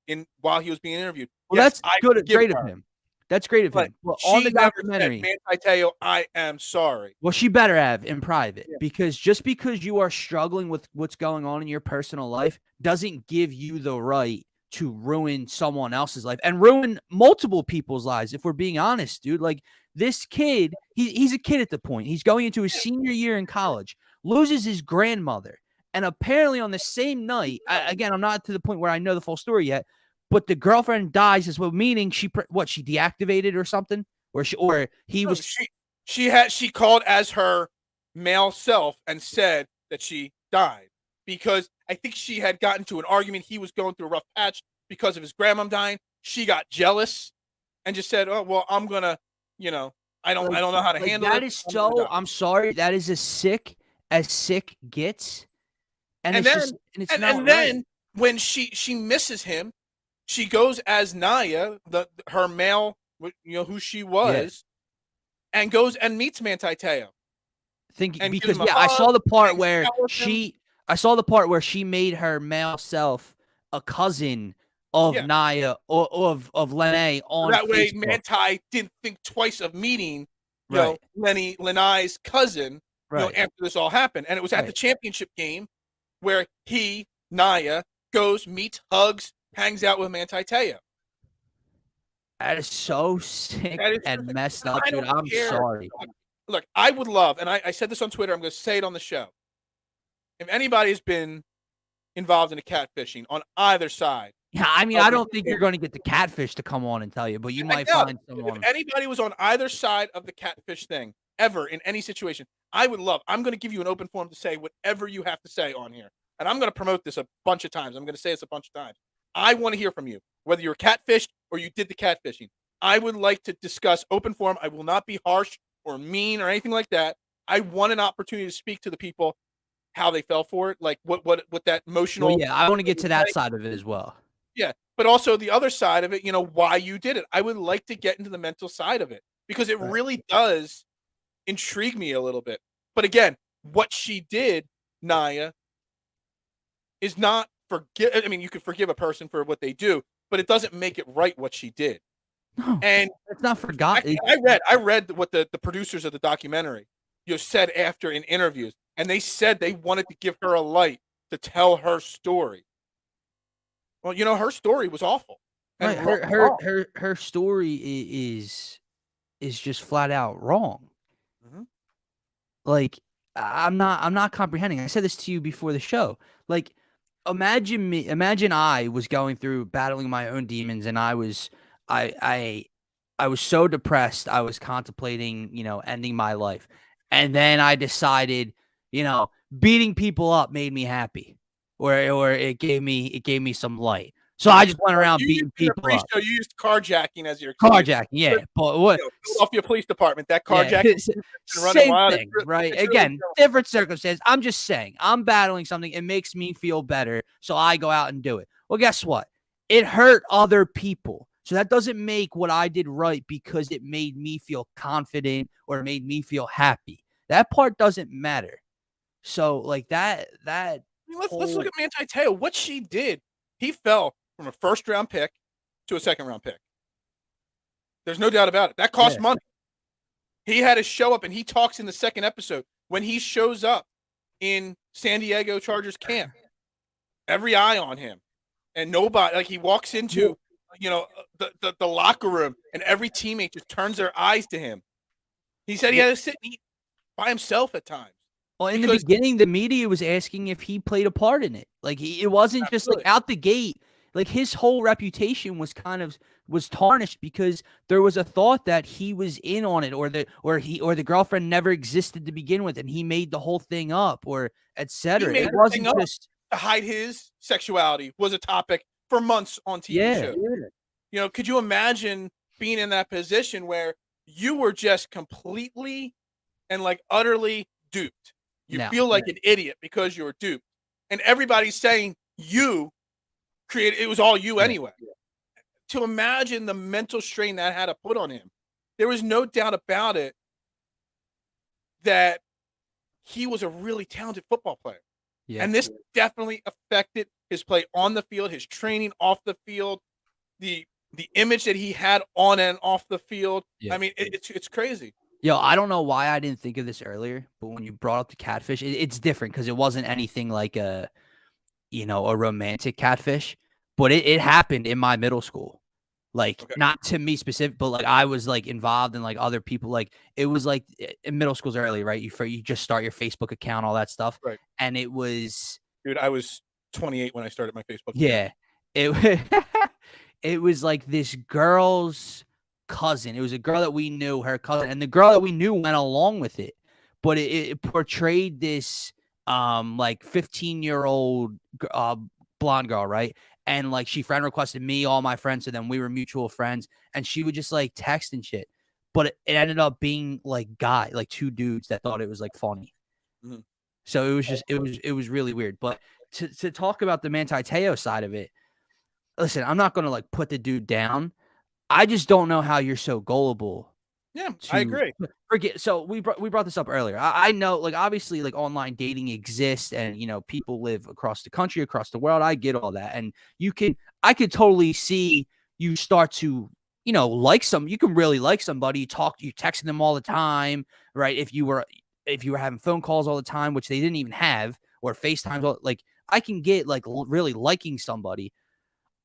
while he was being interviewed. Well, yes, that's great of him. That's great of him. Well, on the documentary, Manti Te'o, I am sorry. Well, she better have in private, because just because you are struggling with what's going on in your personal life doesn't give you the right to ruin someone else's life and ruin multiple people's lives. If we're being honest, dude, like, this kid, he's a kid at the point. He's going into his senior year in college, loses his grandmother. And apparently on the same night, again, I'm not to the point where I know the full story yet, but the girlfriend dies as well, meaning she deactivated or something, she called as her male self and said that she died because I think she had gotten to an argument. He was going through a rough patch because of his grandmom dying. She got jealous and just said, oh, well, I'm going to, I don't know how to handle that. That is so, I'm sorry. That is as sick gets. And then when she misses him, she goes as Naya, her male, who she was, and goes and meets Manti Te'o. Because I saw the part where she made her male self a cousin of Naya or of Lene on that way. Facebook. Manti didn't think twice of meeting Lene's cousin after this all happened, and it was at the championship game where Naya goes, meets, hugs, hangs out with Manti Te'o. That is so sick and messed up, dude. I'm sorry. Look, I would love, and I said this on Twitter, I'm going to say it on the show. If anybody's been involved in a catfishing on either side. Yeah, I mean, I don't think you're going to get the catfish to come on and tell you, but you might find someone. If anybody was on either side of the catfish thing, ever, in any situation, I would love, I'm going to give you an open forum to say whatever you have to say on here. and I'm going to promote this a bunch of times. I'm going to say this a bunch of times. I want to hear from you, whether you're catfished or you did the catfishing. I would like to discuss open forum. I will not be harsh or mean or anything like that. I want an opportunity to speak to the people, how they fell for it, like what that emotional. Well, yeah, I want to get to that side of it as well. Yeah, but also the other side of it, why you did it. I would like to get into the mental side of it because it really does intrigue me a little bit. But again, what she did, Naya, is not forgive. I mean, you could forgive a person for what they do, but it doesn't make it right what she did. No, and it's not forgotten. I read what the producers of the documentary said after in interviews, and they said they wanted to give her a light to tell her story. Well, her story was awful. Right, her story is just flat out wrong. Mm-hmm. Like I'm not comprehending. I said this to you before the show. Like imagine I was going through battling my own demons, and I was so depressed. I was contemplating, ending my life. And then I decided, beating people up made me happy, or it gave me some light. So I just went around beating people up. So you used carjacking as your carjacking, yeah. But what? Philadelphia Police Department, that carjacking, same thing, right? Again, different circumstance. I'm just saying, I'm battling something. It makes me feel better, so I go out and do it. Well, guess what? It hurt other people. So that doesn't make what I did right because it made me feel confident or made me feel happy. That part doesn't matter. So like that. I mean, let's look at Manti Te'o. What she did, he fell from a first-round pick to a second-round pick. There's no doubt about it. That cost money. He had to show up, and he talks in the second episode when he shows up in San Diego Chargers camp. Every eye on him, and nobody, like, he walks into the locker room, and every teammate just turns their eyes to him. He said he had to sit and eat by himself at times. Well, in the beginning, the media was asking if he played a part in it. Like it wasn't just like out the gate. Like his whole reputation was tarnished because there was a thought that he was in on it, or the girlfriend never existed to begin with, and he made the whole thing up, or etc. It wasn't just to hide his sexuality was a topic for months on TV shows. Could you imagine being in that position where you were just completely and like utterly duped? You feel like an idiot because you were duped, and everybody's saying you created. It was all you anyway. To imagine the mental strain that had to put on him, there was no doubt about it that he was a really talented football player. Yeah. And this definitely affected his play on the field, his training off the field, the image that he had on and off the field. Yeah. I mean, it's crazy. Yo, I don't know why I didn't think of this earlier, but when you brought up the catfish, it's different because it wasn't anything like a romantic catfish, but it happened in my middle school. Like, not to me specific, but like I was like involved in like other people. Like it was like in middle school's early, right? You just start your Facebook account, all that stuff. Right. And it was, dude, I was 28 when I started my Facebook account. Yeah. It was like this girl's cousin. It was a girl that we knew, her cousin, and the girl that we knew went along with it. But it portrayed this like 15-year-old blonde girl, right? And like she friend requested me, all my friends, so then we were mutual friends, and she would just like text and shit. But it ended up being like two dudes that thought it was like funny. Mm-hmm. So it was just it was really weird. But to talk about the Manti Te'o side of it, listen, I'm not gonna like put the dude down. I just don't know how you're so gullible. Yeah, I agree. So we brought this up earlier. I know, like, obviously, like, online dating exists, and people live across the country, across the world. I get all that, and I could totally see you start to, like you can really like somebody. You texting them all the time, right? If you were having phone calls all the time, which they didn't even have, or FaceTimes, like I can get like really liking somebody.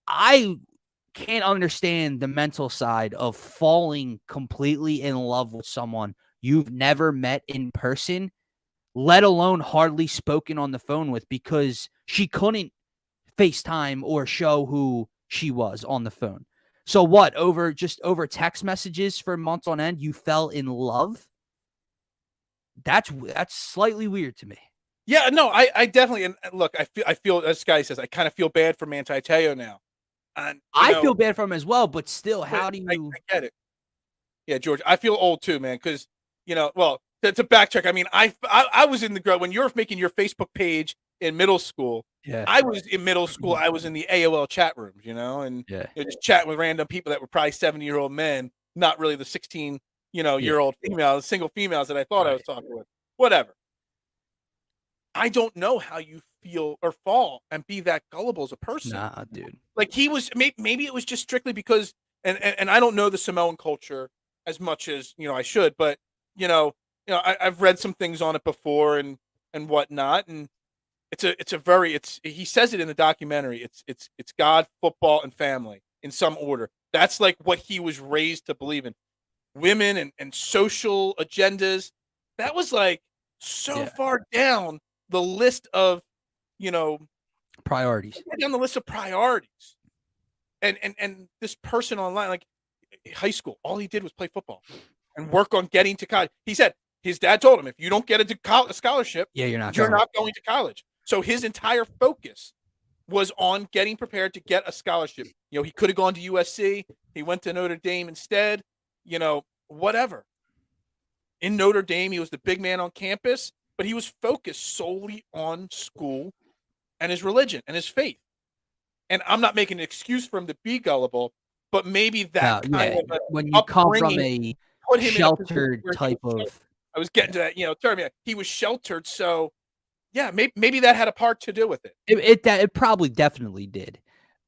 I can't understand the mental side of falling completely in love with someone you've never met in person, let alone hardly spoken on the phone with, because she couldn't FaceTime or show who she was on the phone. So what, over text messages for months on end, you fell in love? That's slightly weird to me. Yeah, no, I definitely, and look, I feel this guy says I kind of feel bad for Manti Te'o now, and I feel bad for him as well, but still, but how do I you? get it. Yeah, George, I feel old too, man, because well, to backtrack, I mean, I was in the when you were making your Facebook page in middle school. Yeah, I was in middle school. I was in the AOL chat rooms, and yeah, just chatting with random people that were probably 70-year-old men, not really the 16 yeah. year old females, single females that I thought I was Right. talking with. Whatever. I don't know how you feel or fall and be that gullible as a person. Nah, dude. Like he was, maybe it was just strictly because, and I don't know the Samoan culture as much as I should, but I've read some things on it before and whatnot, and it's a very he says it in the documentary. It's God, football, and family in some order. That's like what he was raised to believe in. Women and social agendas. That was like so Yeah. far down the list of you know Priorities. down the list of priorities. And this person online, like high school, all he did was play football and work on getting to college. He said his dad told him, if you don't get a scholarship, Yeah, you're not you're going. not going to college. So his entire focus was on getting prepared to get a scholarship. He could have gone to USC. He went to Notre Dame instead. Whatever. In Notre Dame, he was the big man on campus, but he was focused solely on school and his religion and his faith. And I'm not making an excuse for him to be gullible, but maybe No, that kind yeah. of When you come from upbringing a put him in a position sheltered where type of, I was getting to that, term. Yeah, he was sheltered, so yeah, maybe that had a part to do with it. it probably definitely did.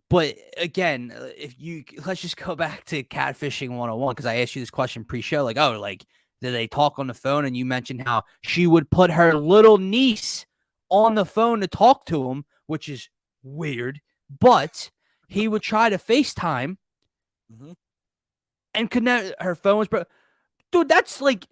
But again, if you let's just go back to catfishing 101, because I asked you this question pre-show, like, oh, like, did they talk on the phone? And you mentioned how she would put her little niece on the phone to talk to him, which is weird. But he would try to FaceTime Mhm. and connect. Her phone was dude. That's like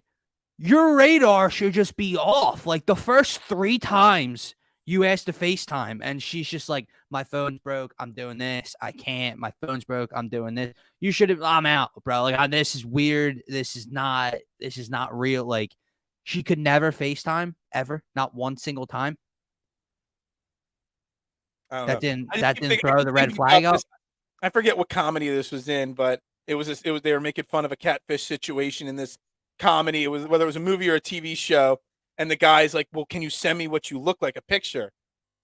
your radar should just be off. Like the first 3 times you asked to FaceTime, and she's just like, my phone's broke. I'm doing this. I can't. My phone's broke. I'm doing this. You should have. I'm out, bro. Like, this is weird. This is not real. Like, she could never FaceTime ever. Not one single time. I don't That know. didn't I just that keep didn't thinking, I throw keep the red thinking flag about up. this. I forget what comedy this was in, but it was they were making fun of a catfish situation in this comedy. It was whether it was a movie or a TV show, and the guy's like, "Well, can you send me what you look like, a picture?"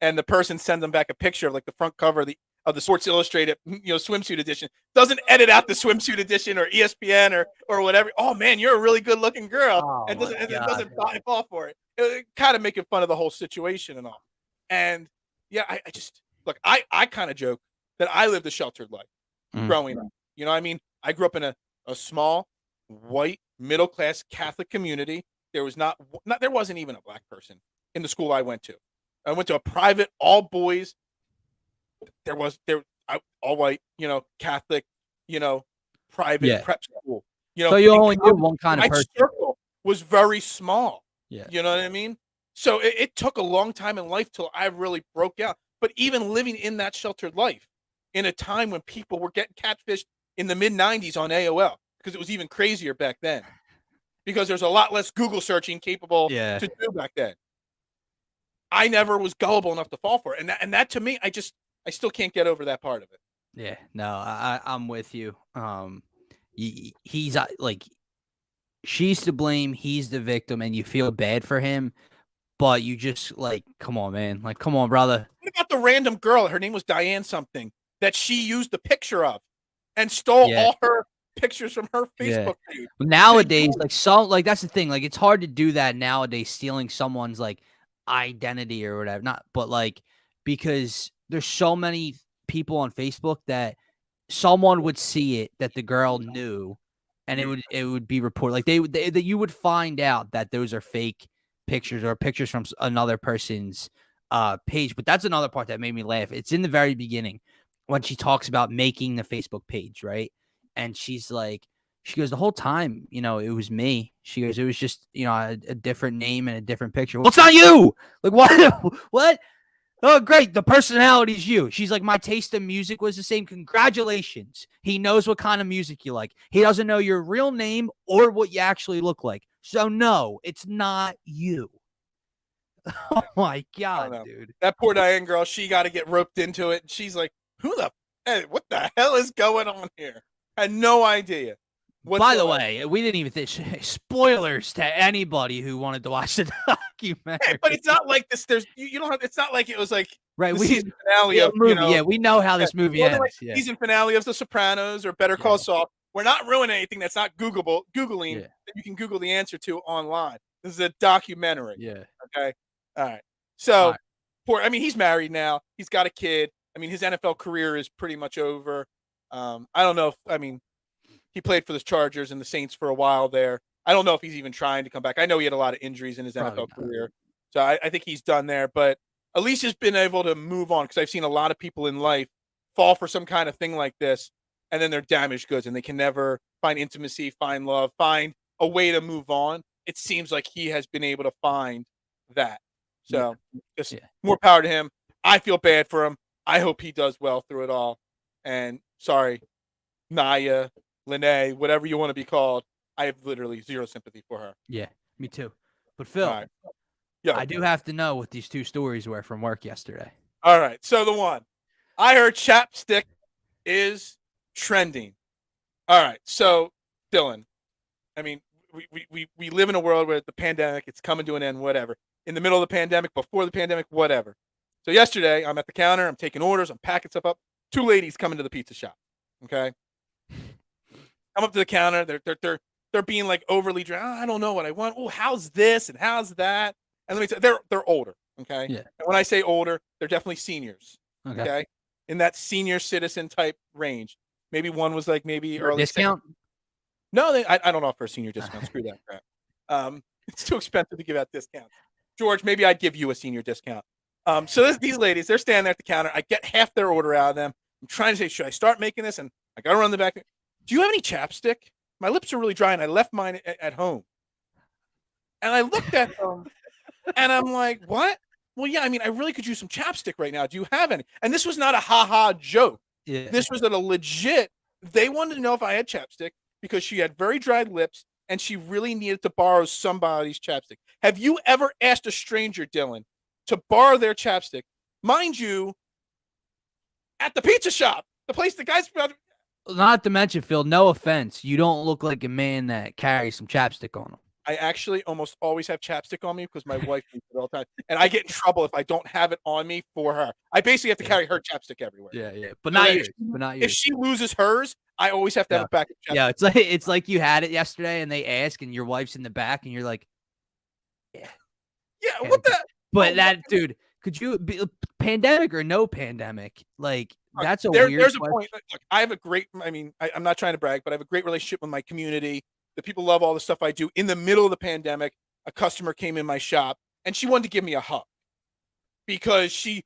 And the person sends them back a picture of like the front cover of the Sports Illustrated swimsuit edition. Doesn't edit out the swimsuit edition or ESPN or whatever. Oh man, you're a really good looking girl, Oh and my doesn't god. fall for it. Kind of making fun of the whole situation and all. And yeah, I just look. I kind of joke that I lived a sheltered life Mm. growing up. I mean, I grew up in a small, white, middle class Catholic community. There was there wasn't even a black person in the school I went to. I went to a private, all boys. All white, Catholic, private Yeah. prep school. So you in only knew college, one kind of my person. circle was very small. Yeah. You know what I mean? So it took a long time in life till I really broke out. But even living in that sheltered life, in a time when people were getting catfished in the mid '90s on AOL, because it was even crazier back then, because there's a lot less Google searching capable Yeah. to do back then. I never was gullible enough to fall for it, and that to me, I still can't get over that part of it. Yeah. No, I'm with you. He's like, she's to blame. He's the victim, and you feel bad for him, but you just like, come on, man. Like, come on, brother. What about the random girl? Her name was Diane something that she used the picture of and stole Yeah. all her pictures from her Yeah. Facebook page. Nowadays, like that's the thing. Like, it's hard to do that nowadays, stealing someone's like identity or whatever. Not, but like, because there's so many people on Facebook that someone would see it that the girl knew, and it would be reported. Like that you would find out that those are fake pictures or pictures from another person's page. But that's another part that made me laugh. It's in the very beginning when she talks about making the Facebook page, right? And she's like, she goes, the whole time, it was me. She goes, it was just, a different name and a different picture. Well, it's not you. Like, what? What? Oh, great. The personality's you. She's like, my taste in music was the same. Congratulations. He knows what kind of music you like. He doesn't know your real name or what you actually look like. So, no, it's not you. Oh my I God, don't know. dude. That poor Diane girl, she got to get roped into it. And she's like, what the hell is going on here? I had no idea. By the way, we didn't even think spoilers to anybody who wanted to watch the documentary. Hey, but it's not like this. You don't have. It's not like it was like right. the We season finale of movie. Yeah, we know how this movie ends. like Yeah. season finale of The Sopranos or Better Call Saul. We're not ruining anything that's not Googling that you can Google the answer to online. This is a documentary. Yeah. Okay. All right. So, I mean, he's married now. He's got a kid. I mean, his NFL career is pretty much over. I don't know he played for the Chargers and the Saints for a while there. I don't know if he's even trying to come back. I know he had a lot of injuries in his NFL career. So I think he's done there. But at least he's been able to move on because I've seen a lot of people in life fall for some kind of thing like this, and then they're damaged goods and they can never find intimacy, find love, find a way to move on. It seems like he has been able to find that. So just more power to him. I feel bad for him. I hope he does well through it all. And sorry, Naya, Lene, whatever you want to be called. I have literally zero sympathy for her. Yeah, me too. But Phil, I do have to know what these two stories were from work yesterday. All right. So the one, I heard chapstick is trending. All right. So Dylan, I mean, we live in a world where the pandemic, it's coming to an end, whatever. In the middle of the pandemic, before the pandemic, whatever. So yesterday, I'm at the counter, I'm taking orders, I'm packing stuff up. Two ladies come into the pizza shop. Okay. I'm up to the counter. They're being like overly dry. I don't know what I want. Oh, how's this and how's that? And let me tell you, they're older. Okay. Yeah. And when I say older, they're definitely seniors. Okay. In that senior citizen type range. Maybe one was like maybe early discount. No, I don't offer a senior discount. Screw that crap. It's too expensive to give out discounts. George, maybe I'd give you a senior discount. So these ladies, they're standing there at the counter. I get half their order out of them. I'm trying to say, should I start making this? And I got to run the back. Do you have any chapstick? My lips are really dry, and I left mine at home. And I looked at them, and I'm like, what? Well, yeah, I mean, I really could use some chapstick right now. Do you have any? And this was not a ha-ha joke. Yeah. This was a legit. They wanted to know if I had chapstick because she had very dried lips, and she really needed to borrow somebody's chapstick. Have you ever asked a stranger, Dylan, to borrow their chapstick? Mind you, at the pizza shop, the place the guys... Not to mention, Phil, no offense, you don't look like a man that carries some chapstick on him. I actually almost always have chapstick on me because my wife uses it all the time. And I get in trouble if I don't have it on me for her. I basically have to carry her chapstick everywhere. Yeah. But not yours. If she loses hers, I always have to have a backup chapstick. Yeah, it's like you had it yesterday and they ask and your wife's in the back and you're like, yeah, what the? But dude, could you be pandemic or no pandemic? Like, that's a weird There's question. A point. Look, I have a great, I mean, I'm not trying to brag, but I have a great relationship with my community. The people love all the stuff I do. In the middle of the pandemic, a customer came in my shop and she wanted to give me a hug because she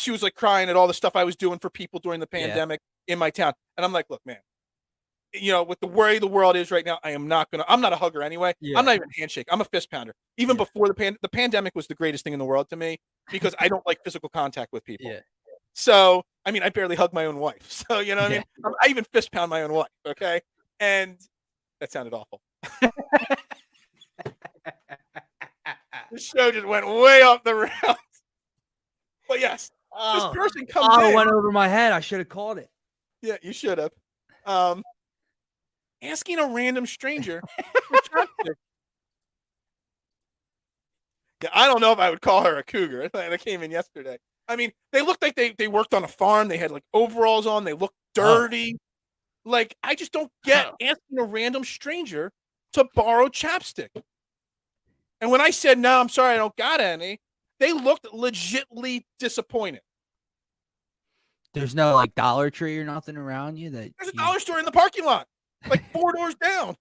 was like crying at all the stuff I was doing for people during the pandemic in my town. And I'm like, look, man, you know, with the way the world is right now, I'm not a hugger anyway. Yeah. I'm not even a handshake. I'm a fist pounder. Even before the pandemic was the greatest thing in the world to me because I don't like physical contact with people. Yeah. So, I mean, I barely hug my own wife. So, you know what I mean? I even fist pound my own wife. Okay. And that sounded awful. The show just went way off the rails. But yes, this person comes in. It went over my head. I should have called it. Yeah, you should have. Asking a random stranger for chapstick. Yeah, I don't know if I would call her a cougar. That came in yesterday. I mean, they looked like they worked on a farm. They had like overalls on. They looked dirty. Like, I just don't get asking a random stranger to borrow chapstick. And when I said, no, I'm sorry, I don't got any, they looked legitly disappointed. There's no like Dollar Tree or nothing around you? There's a dollar store in the parking lot, like 4 doors down.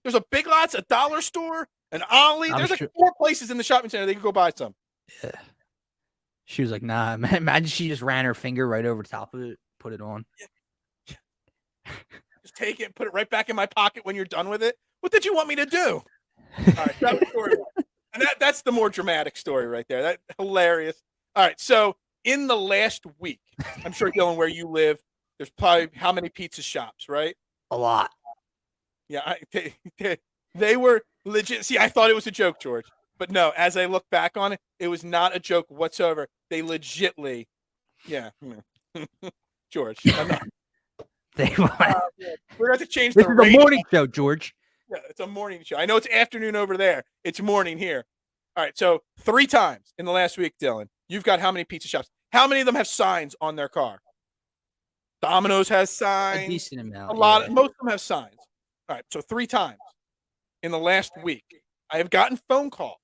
There's a Big Lots, a dollar store, an Ollie. There's like 4 places in the shopping center they could go buy some. Yeah. She was like, nah, man. Imagine she just ran her finger right over top of it, put it on. Yeah. Just take it, put it right back in my pocket when you're done with it. What did you want me to do? All right, that was story one. And that's the more dramatic story right there. That's hilarious. All right, so in the last week, I'm sure, Dylan, where you live, there's probably how many pizza shops, right? A lot. Yeah, they were legit. See, I thought it was a joke, George. But no, as I look back on it, it was not a joke whatsoever. They legitly, yeah. George, enough. They We're going to change This the is a radio. morning show, George. Yeah, it's a morning show. I know it's afternoon over there. It's morning here. All right, so 3 times in the last week, Dylan, you've got how many pizza shops? How many of them have signs on their car? Domino's has signs. A decent amount. A lot. Yeah. Most of them have signs. All right, so 3 times in the last week, I have gotten phone calls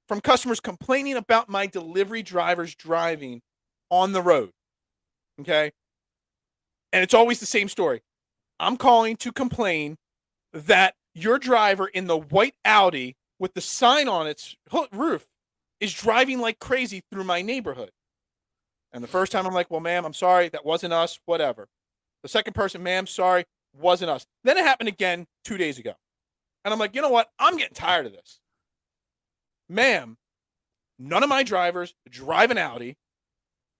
from customers complaining about my delivery drivers driving on the road. Okay, and it's always the same story. I'm calling to complain that your driver in the white Audi with the sign on its roof is driving like crazy through my neighborhood. And the first time I'm like, well, ma'am, I'm sorry. That wasn't us. Whatever. The second person, ma'am, sorry, wasn't us. Then it happened again 2 days ago. And I'm like, you know what? I'm getting tired of this. Ma'am, none of my drivers drive an Audi.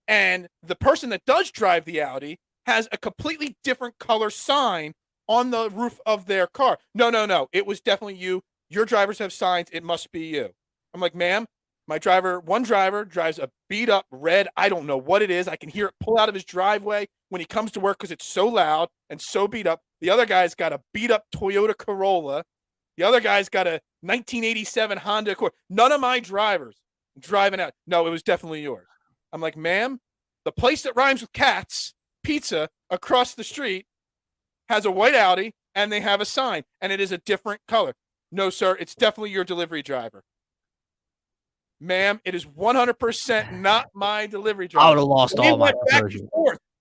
And the person that does drive the Audi has a completely different color sign on the roof of their car. No. It was definitely you. Your drivers have signs. It must be you. I'm like, ma'am, one driver drives a beat up red. I don't know what it is. I can hear it pull out of his driveway when he comes to work because it's so loud and so beat up. The other guy's got a beat up Toyota Corolla. The other guy's got a 1987 Honda Accord. None of my drivers driving out. No, it was definitely yours. I'm like, ma'am, the place that rhymes with cats, pizza, across the street has a white Audi and they have a sign and it is a different color. No, sir, it's definitely your delivery driver. Ma'am, it is 100% not my delivery driver. I would have lost all my composure.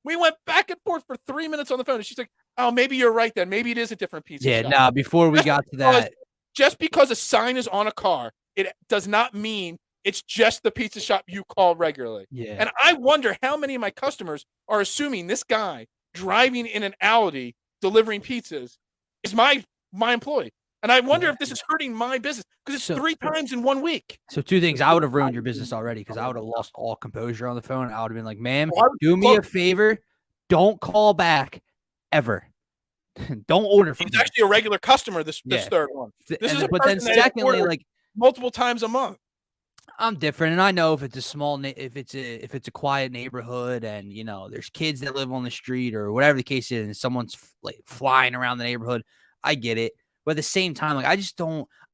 We went back and forth for 3 minutes on the phone. And she's like, oh, maybe you're right then. Maybe it is a different pizza shop. Yeah, before we got to that. Just because a sign is on a car, it does not mean it's just the pizza shop you call regularly. Yeah. And I wonder how many of my customers are assuming this guy driving in an Audi delivering pizzas is my employee. And I wonder if this is hurting my business because it's 3 times in 1 week. So 2 things. I would have ruined your business already because I would have lost all composure on the phone. I would have been like, ma'am, do me a favor. Don't call back ever. Don't order from me. He's actually a regular customer, this third one. But then secondly, like multiple times a month. I'm different, and I know if it's a small, if it's a quiet neighborhood, and there's kids that live on the street or whatever the case is, and someone's like flying around the neighborhood, I get it. But at the same time, like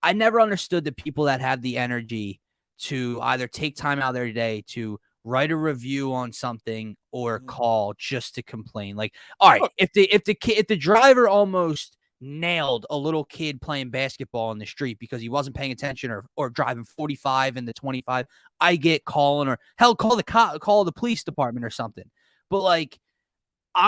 I never understood the people that have the energy to either take time out of their day to write a review on something or call just to complain. Like, all right, if the driver almost nailed a little kid playing basketball in the street because he wasn't paying attention or driving 45 into 25, I get calling, or hell, call the police department or something. But like,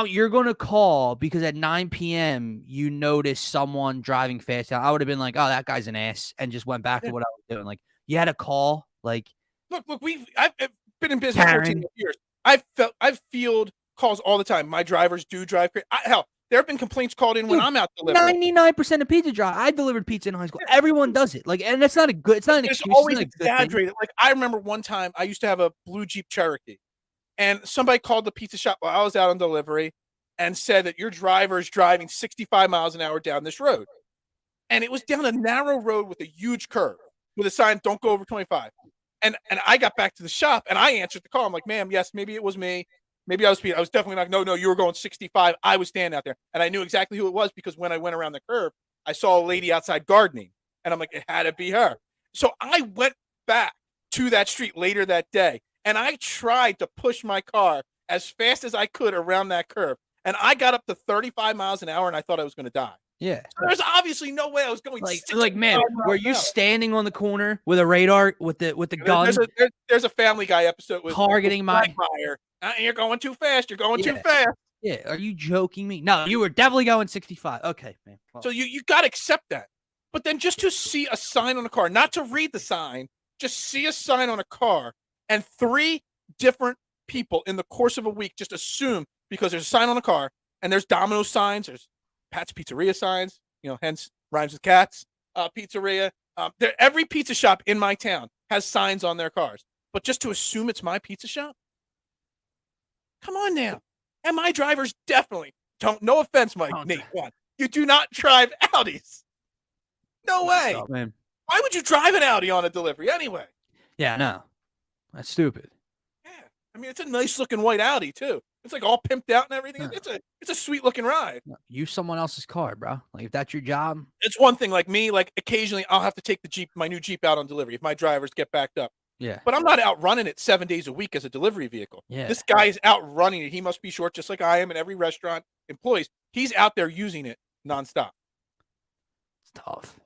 you're going to call because at 9 p.m. you notice someone driving fast. I would have been like, oh, that guy's an ass, and just went back to what I was doing. Like, you had a call. Like, look, I've been in business 14 years. I've field calls all the time. My drivers do drive crazy. Hell, there have been complaints called in when I'm out delivering. 99% of pizza drive. I delivered pizza in high school. Everyone does it. Like, and that's not a good. It's not an excuse. It's always exaggerated. Like, I remember one time I used to have a blue Jeep Cherokee, and somebody called the pizza shop while I was out on delivery and said that your driver is driving 65 miles an hour down this road, and it was down a narrow road with a huge curve with a sign, "Don't go over 25." And I got back to the shop and I answered the call. I'm like, ma'am, yes, maybe it was me. Maybe I was speeding. I was definitely not. No, you were going 65. I was standing out there. And I knew exactly who it was because when I went around the curve, I saw a lady outside gardening. And I'm like, it had to be her. So I went back to that street later that day. And I tried to push my car as fast as I could around that curve. And I got up to 35 miles an hour and I thought I was going to die. Yeah. So there's obviously no way I was going like man, were you standing on the corner with a radar with the gun? There's a Family Guy episode with targeting my fire. You're going too fast. You're going too fast. Yeah. Are you joking me? No, you were definitely going 65. Okay, man. Well, so you got to accept that. But then just to see a sign on a car, not to read the sign, just see a sign on a car, and 3 different people in the course of a week just assume because there's a sign on a car and there's Domino's signs, there's Pat's Pizzeria signs, hence rhymes with cats, pizzeria. Every pizza shop in my town has signs on their cars. But just to assume it's my pizza shop? Come on now. And my drivers definitely don't. No offense, Mike, Nate, one. You do not drive Audis. No way. Man. Why would you drive an Audi on a delivery anyway? Yeah, no, that's stupid. Yeah, I mean it's a nice looking white Audi too. It's like all pimped out and everything. Huh. It's a sweet looking ride. No, use someone else's car, bro. Like if that's your job. It's one thing. Like me, like occasionally I'll have to take my new Jeep out on delivery if my drivers get backed up. Yeah. But I'm not out running it 7 days a week as a delivery vehicle. Yeah. This guy is out running it. He must be short, just like I am, and every restaurant employees. He's out there using it nonstop. It's tough.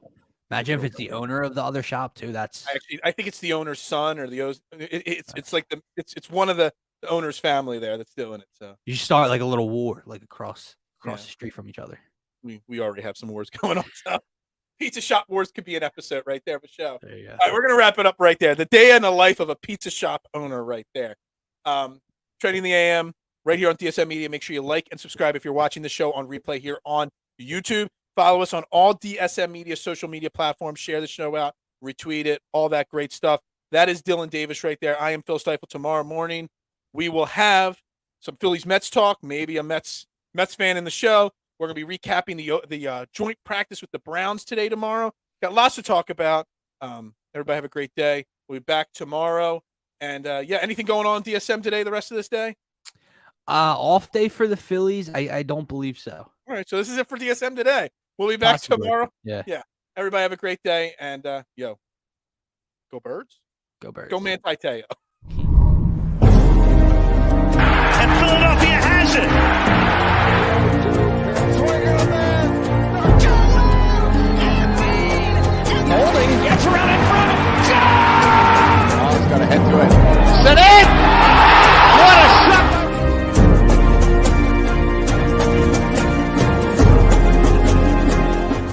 Imagine if it's the owner of the other shop too. That's I think it's the owner's son or it's like it's one of the owner's family there that's doing it. So you start like a little war, like across the street from each other. We already have some wars going on. So pizza shop wars could be an episode right there of a show. There you go. All right, we're gonna wrap it up right there. The day in the life of a pizza shop owner, right there. Trending the AM right here on DSM Media. Make sure you like and subscribe if you're watching the show on replay here on YouTube. Follow us on all DSM Media social media platforms. Share the show out, retweet it, all that great stuff. That is Dylan Davis right there. I am Phil Stiefel. Tomorrow morning, we will have some Phillies Mets talk, maybe a Mets fan in the show. We're going to be recapping the joint practice with the Browns today, tomorrow. Got lots to talk about. Everybody have a great day. We'll be back tomorrow. And, anything going on DSM today, the rest of this day? Off day for the Phillies? I don't believe so. All right, so this is it for DSM today. We'll be back tomorrow. Yeah. Everybody have a great day. And, go Birds. Go Birds. Go Manti Te'o.